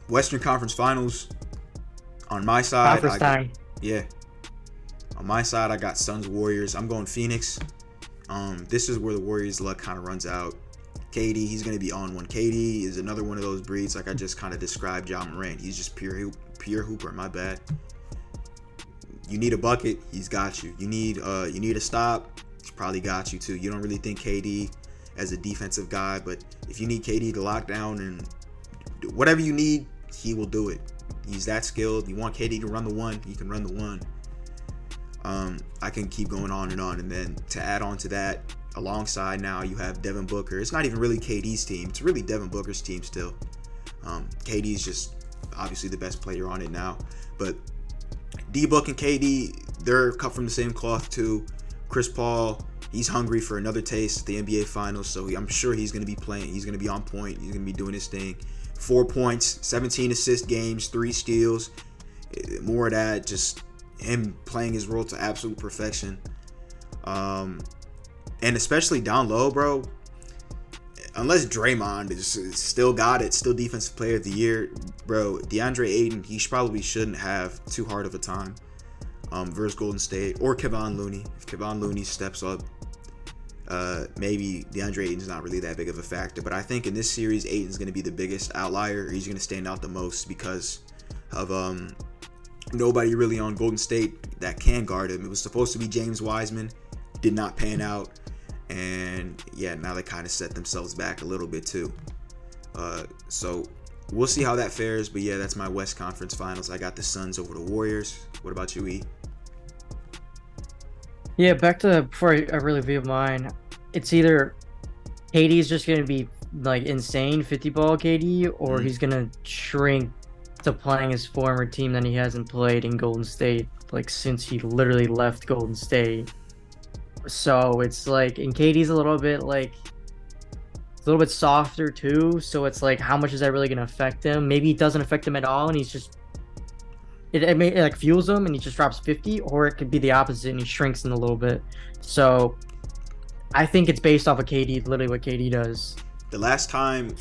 Western Conference Finals. On my side, yeah. On my side, I got Suns Warriors. I'm going Phoenix. This is where the Warriors' luck kind of runs out. KD, he's going to be on one. KD is another one of those breeds like I just kind of described Ja Morant. He's just pure hooper. My bad. You need a bucket, he's got you. You need a stop, he's probably got you too. You don't really think KD as a defensive guy, but if you need KD to lock down and whatever you need, he will do it. He's that skilled. You want KD to run the one, he can run the one. I can keep going on, and then to add on to that, alongside now you have Devin Booker. It's not even really KD's team. It's really Devin Booker's team still. KD's just obviously the best player on it now, but D-Book and KD, they're cut from the same cloth too. Chris Paul, he's hungry for another taste at the NBA Finals, so I'm sure he's going to be playing. He's going to be on point. He's going to be doing his thing. 4 points, 17 assist games, 3 steals. More of that, just him playing his role to absolute perfection. And especially down low, bro. Unless Draymond is still got it, still Defensive Player of the Year, bro, DeAndre Ayton, he probably shouldn't have too hard of a time versus Golden State or Kevon Looney. If Kevon Looney steps up, maybe DeAndre Ayton's not really that big of a factor. But I think in this series, Ayton's going to be the biggest outlier. He's going to stand out the most because of nobody really on Golden State that can guard him. It was supposed to be James Wiseman, did not pan out. And yeah, now they kind of set themselves back a little bit too. So we'll see how that fares. But yeah, that's my West Conference Finals. I got the Suns over the Warriors. What about you, E? Yeah, back to before I really view mine, it's either KD's just going to be like insane 50 ball KD, or he's going to shrink to playing his former team that he hasn't played in Golden State like since he literally left Golden State. So it's like, and KD's a little bit softer too. So it's like, how much is that really going to affect him? Maybe it doesn't affect him at all, and he's just it like fuels him, and he just drops 50, or it could be the opposite, and he shrinks in a little bit. So I think it's based off of KD, literally what KD does. The last time,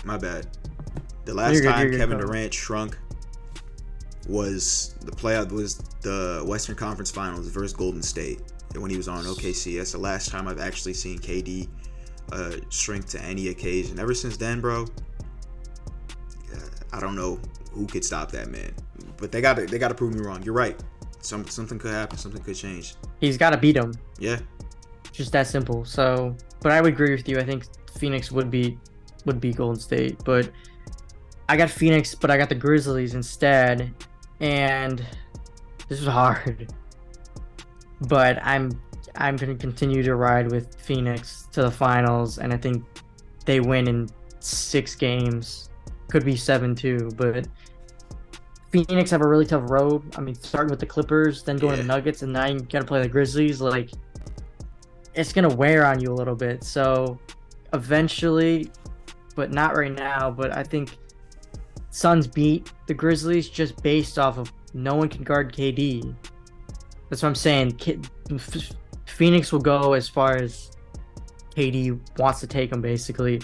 my bad. The last You're time good, Kevin Durant shrunk was the Western Conference Finals versus Golden State. When he was on OKC. That's the last time I've actually seen KD shrink to any occasion. Ever since then, bro, I don't know who could stop that man. But they gotta prove me wrong. You're right. Something could happen. Something could change. He's got to beat him. Yeah. Just that simple. So, but I would agree with you. I think Phoenix would be Golden State, but I got Phoenix, but I got the Grizzlies instead, and this is hard. But I'm going to continue to ride with Phoenix to the finals, and I think they win in 6 games. Could be 7 too, but Phoenix have a really tough road. I mean, starting with the Clippers, then going to the Nuggets, and now you got to play the Grizzlies. Like, it's going to wear on you a little bit. So eventually, but not right now, but I think Suns beat the Grizzlies just based off of no one can guard KD. That's what I'm saying. Phoenix will go as far as KD wants to take them, basically.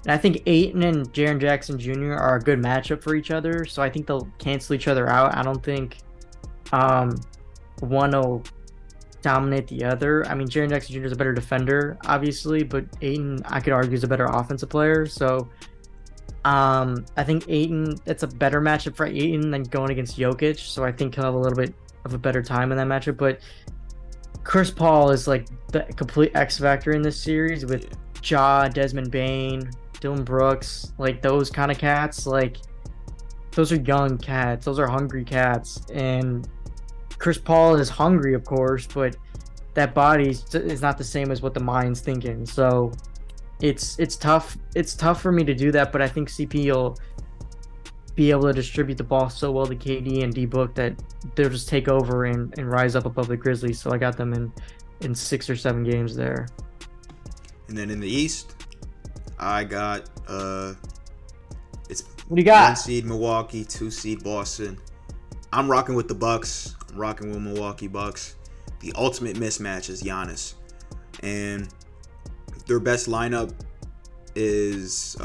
And I think Ayton and Jaren Jackson Jr. are a good matchup for each other, so I think they'll cancel each other out. I don't think one will dominate the other. I mean, Jaren Jackson Jr. is a better defender, obviously, but Ayton, I could argue, is a better offensive player. So I think Ayton, it's a better matchup for Ayton than going against Jokic, so I think he'll have a little bit of a better time in that matchup. But Chris Paul is like the complete X factor in this series with Ja, Desmond Bane, Dylan Brooks, like those kind of cats. Like, those are young cats, those are hungry cats, and Chris Paul is hungry, of course, but that body is not the same as what the mind's thinking. So it's tough for me to do that, but I think CP will be able to distribute the ball so well to KD and D-Book that they'll just take over and rise up above the Grizzlies. So I got them in 6 or 7 games there. And then in the East, I got it's what do you got? 1 seed Milwaukee, 2 seed Boston. I'm rocking with the Bucks. I'm rocking with Milwaukee Bucks. The ultimate mismatch is Giannis, and their best lineup is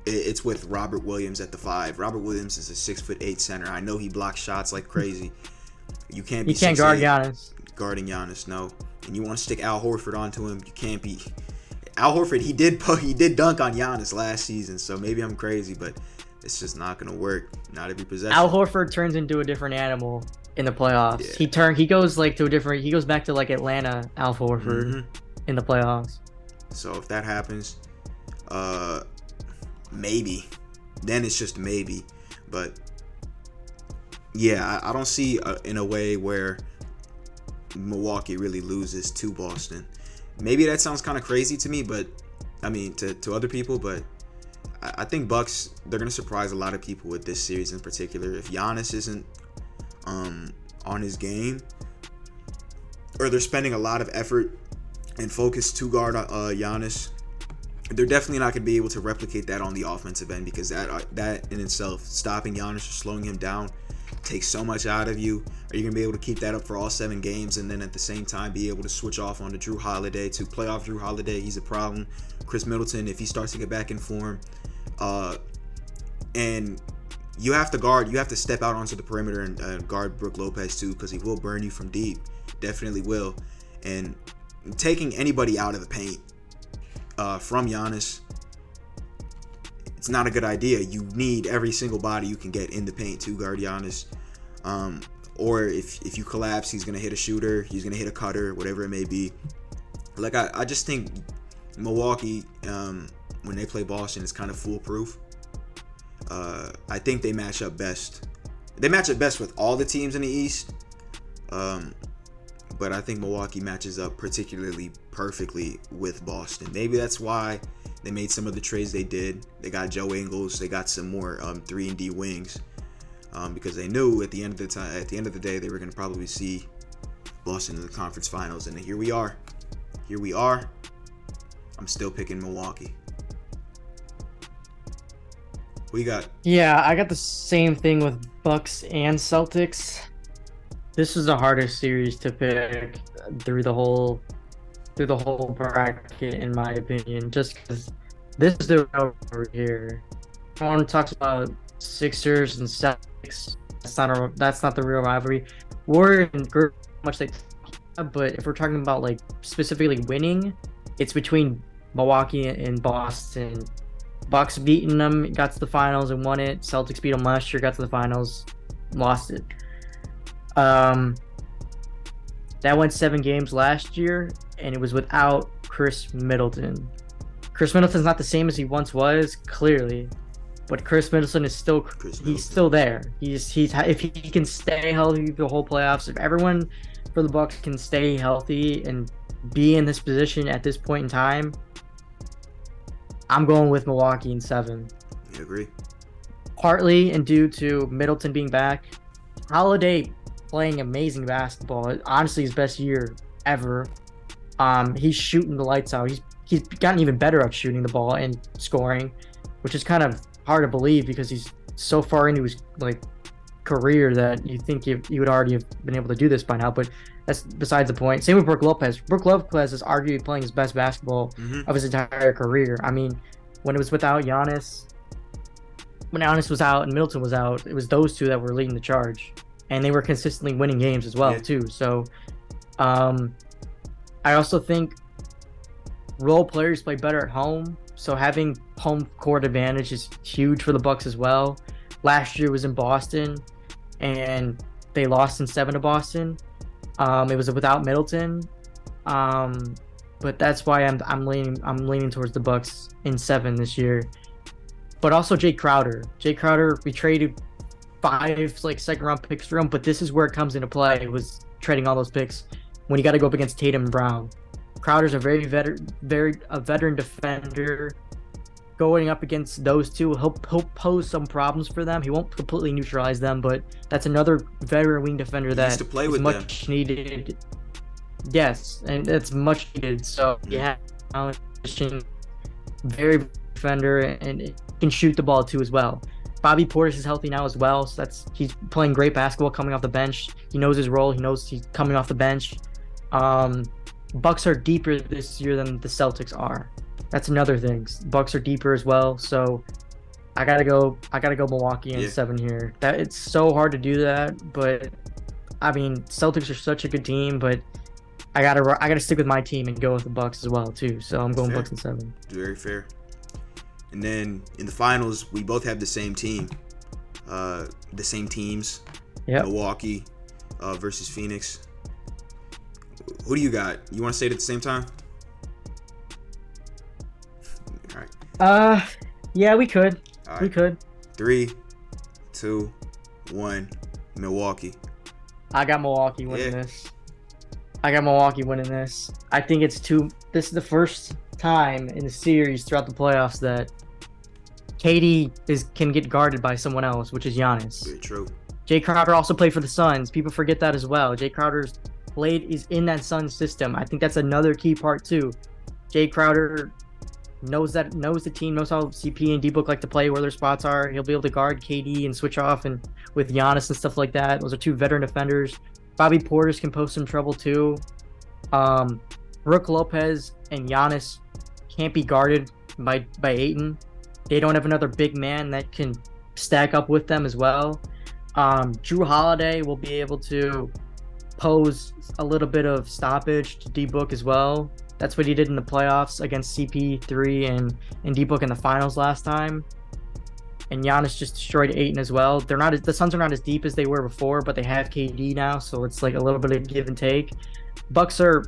It's with Robert Williams at the 5. Robert Williams is a 6'8" center. I know he blocks shots like crazy. You can't be. You can't guard Giannis. Guarding Giannis, no. And you want to stick Al Horford onto him, you can't be. Al Horford, he did dunk on Giannis last season, so maybe I'm crazy, but it's just not gonna work. Not every possession. Al Horford turns into a different animal in the playoffs. Yeah. He goes back to like Atlanta Al Horford in the playoffs. So if that happens, maybe. Then it's just maybe. But yeah, I don't see in a way where Milwaukee really loses to Boston. Maybe that sounds kind of crazy to me, but I mean to other people, but I think Bucks, they're gonna surprise a lot of people with this series in particular. If Giannis isn't on his game, or they're spending a lot of effort and focus to guard Giannis, they're definitely not gonna be able to replicate that on the offensive end, because that in itself, stopping Giannis or slowing him down, takes so much out of you. Are you going to be able to keep that up for all 7 games and then at the same time be able to switch off on to Drew Holiday, to play off Drew Holiday? He's a problem. Chris Middleton, if he starts to get back in form, and you have to step out onto the perimeter and guard Brook Lopez too, because he will burn you from deep. Definitely will. And taking anybody out of the paint from Giannis, it's not a good idea. You need every single body you can get in the paint to guard Giannis. Or if you collapse, he's going to hit a shooter, he's going to hit a cutter, whatever it may be. Like, I just think Milwaukee, when they play Boston, is kind of foolproof. I think they match up best. They match up best with all the teams in the East. But I think Milwaukee matches up particularly perfectly with Boston. Maybe that's why they made some of the trades they did. They got Joe Ingles. They got some more 3-and-D wings, because they knew at the end of the day, they were going to probably see Boston in the conference finals. And here we are. I'm still picking Milwaukee. What you got? Yeah, I got the same thing with Bucks and Celtics. This is the hardest series to pick through the whole bracket, in my opinion, just because this is the over here. Everyone talks about Sixers and Celtics. That's not the real rivalry. Warriors and Group, much they, but if we're talking about like specifically winning, it's between Milwaukee and Boston. Bucks beating them, got to the finals and won it. Celtics beat them last year, got to the finals, lost it. That went 7 games last year, and it was without Chris Middleton. Chris Middleton's not the same as he once was, clearly, but Chris Middleton is still still there. He's if he can stay healthy the whole playoffs, if everyone for the Bucks can stay healthy and be in this position at this point in time, I'm going with Milwaukee in 7. I agree. Partly and due to Middleton being back, Holiday playing amazing basketball. Honestly, his best year ever. He's shooting the lights out. He's gotten even better at shooting the ball and scoring, which is kind of hard to believe because he's so far into his career that you think you would already have been able to do this by now. But that's besides the point. Same with Brook Lopez. Brook Lopez is arguably playing his best basketball of his entire career. I mean, when it was without Giannis, when Giannis was out and Middleton was out, it was those two that were leading the charge. And they were consistently winning games as well, too. So, I also think role players play better at home. So having home court advantage is huge for the Bucks as well. Last year was in Boston, and they lost in 7 to Boston. It was without Middleton, but that's why I'm leaning towards the Bucks in 7 this year. But also Jay Crowder. We traded 5 second-round picks for him, but this is where it comes into play. It was trading all those picks when you got to go up against Tatum and Brown. Crowder's a very veteran defender. Going up against those two, he'll pose some problems for them. He won't completely neutralize them, but that's another veteran wing defender that to play is with much needed. Yes, and it's much needed. So yeah, very defender and can shoot the ball too as well. Bobby Portis is healthy now as well, so he's playing great basketball coming off the bench. He knows his role. He knows he's coming off the bench. Bucks are deeper this year than the Celtics are. That's another thing. Bucks are deeper as well, so I gotta go Milwaukee in 7 here. That it's so hard to do that, but I mean, Celtics are such a good team, but I gotta stick with my team and go with the Bucks as well too. So I'm going Fair. Bucks in 7. Very fair. And then in the finals, we both have the same team, the same teams. Yeah. Milwaukee versus Phoenix. Who do you got? You want to say it at the same time? All right. Yeah, we could. All right. We could. 3, 2, 1. Milwaukee. I got Milwaukee winning this. I got Milwaukee winning this. I think this is the first time in the series throughout the playoffs that KD can get guarded by someone else, which is Giannis. Very true. Jay Crowder also played for the Suns. People forget that as well. Jay Crowder's is in that Suns system. I think that's another key part too. Jay Crowder knows the team, knows how CP and D-Book like to play, where their spots are. He'll be able to guard KD and switch off and with Giannis and stuff like that. Those are 2 veteran defenders. Bobby Portis can pose some trouble too. Brook Lopez and Giannis can't be guarded by Ayton. They don't have another big man that can stack up with them as well. Drew Holiday will be able to pose a little bit of stoppage to D-Book as well. That's what he did in the playoffs against CP3 and D-Book in the finals last time. And Giannis just destroyed Ayton as well. The Suns are not as deep as they were before, but they have KD now, so it's like a little bit of give and take. Bucks are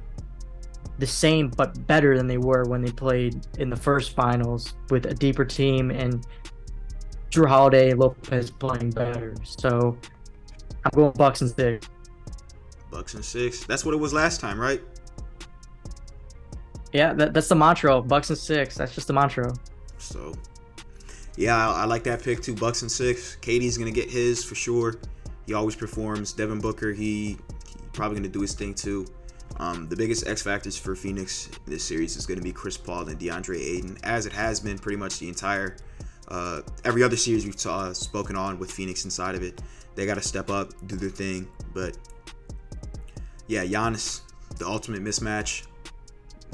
the same but better than they were when they played in the first finals with a deeper team and Drew Holiday, Lopez playing better. So I'm going Bucks in 6. Bucks in 6. That's what it was last time, right? Yeah, that's the mantra. Bucks in 6. That's just the mantra. So, yeah, I like that pick too. Bucks in 6. KD's gonna get his for sure. He always performs. Devin Booker, he probably gonna do his thing too. The biggest X factors for Phoenix in this series is gonna be Chris Paul and DeAndre Ayton, as it has been pretty much the entire every other series we've spoken on with Phoenix inside of it. They got to step up, do their thing. But yeah, Giannis, the ultimate mismatch,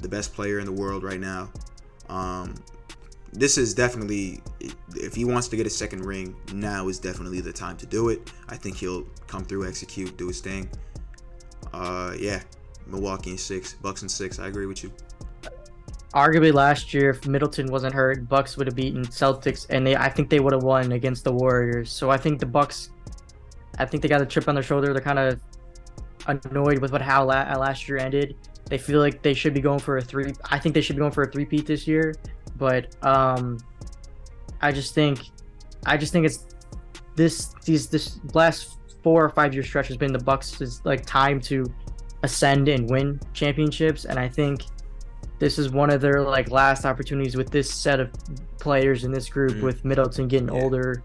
the best player in the world right now. This is definitely, if he wants to get a second ring, now is definitely the time to do it. I think he'll come through, execute, do his thing. Yeah, Milwaukee in 6, Bucks in 6. I agree with you. Arguably last year, if Middleton wasn't hurt, Bucks would have beaten Celtics, and I think they would have won against the Warriors. So I think the Bucks, I think they got a chip on their shoulder. They're kind of annoyed with how last year ended. They feel like they should be going for a 3. I think they should be going for a 3-peat this year. But I just think it's this last 4 or 5 year stretch has been the Bucks' like time to ascend and win championships, and I think this is one of their like last opportunities with this set of players in this group, with Middleton getting older,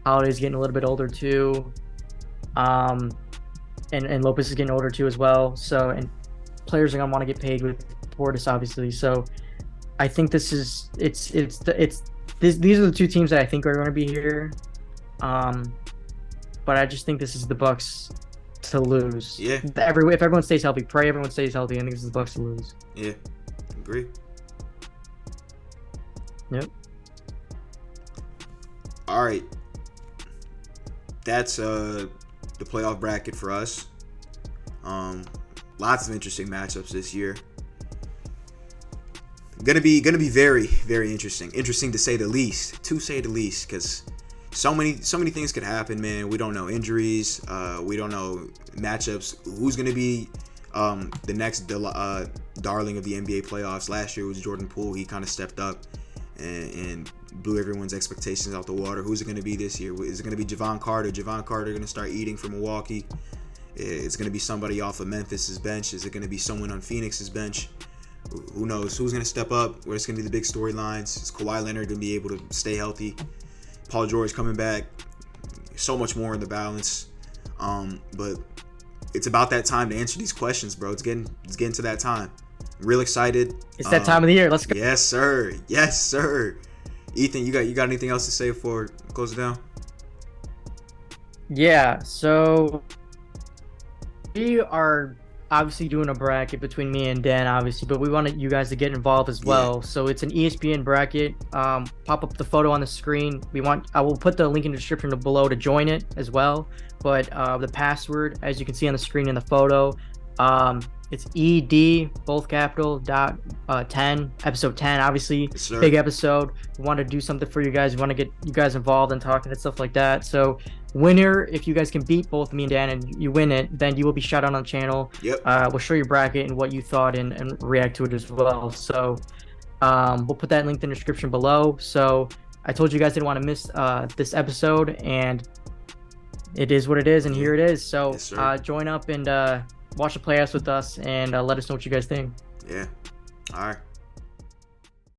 Holiday's getting a little bit older too, and Lopez is getting older too as well. So, and players are gonna want to get paid with Portis, obviously. So, I think these are the 2 teams that I think are going to be here. But I just think this is the Bucks to lose. Yeah. If everyone stays healthy, pray everyone stays healthy. I think this is the Bucks to lose. Yeah. Agree. Yep. All right. That's the playoff bracket for us. Lots of interesting matchups this year. Gonna be very, very interesting. Interesting to say the least. Because so many things could happen, man. We don't know injuries. We don't know matchups. Who's gonna be the next darling of the NBA playoffs? Last year was Jordan Poole. He kind of stepped up and blew everyone's expectations out the water. Who's it going to be this year? Is it going to be Javon Carter? Javon Carter going to start eating for Milwaukee? It's going to be somebody off of Memphis's bench. Is it going to be someone on Phoenix's bench? Who knows? Who's going to step up? What's going to be the big storylines? Is Kawhi Leonard going to be able to stay healthy? Paul George coming back. So much more in the balance. But it's about that time to answer these questions, bro. It's getting to that time. I'm real excited. It's that time of the year. Let's go. Yes, sir. Yes, sir. Ethan, you got anything else to say before we close it down? Yeah. So we are obviously doing a bracket between me and Dan, obviously, but we wanted you guys to get involved as well. So it's an ESPN bracket. Pop up the photo on the screen. I will put the link in the description below to join it as well. But the password, as you can see on the screen in the photo, it's ED, both capital, dot 10, episode 10. Obviously, Yes, big episode. We want to do something for you guys. We want to get you guys involved and talking and stuff like that. So, winner, if you guys can beat both me and Dan and you win it, then you will be shout out on the channel. Yep. We'll show your bracket and what you thought and react to it as well. So, we'll put that link in the description below. So, I told you guys didn't want to miss this episode, and it is what it is, and here it is. So, Yes, join up and watch the playoffs with us, and let us know what you guys think. Yeah. All right.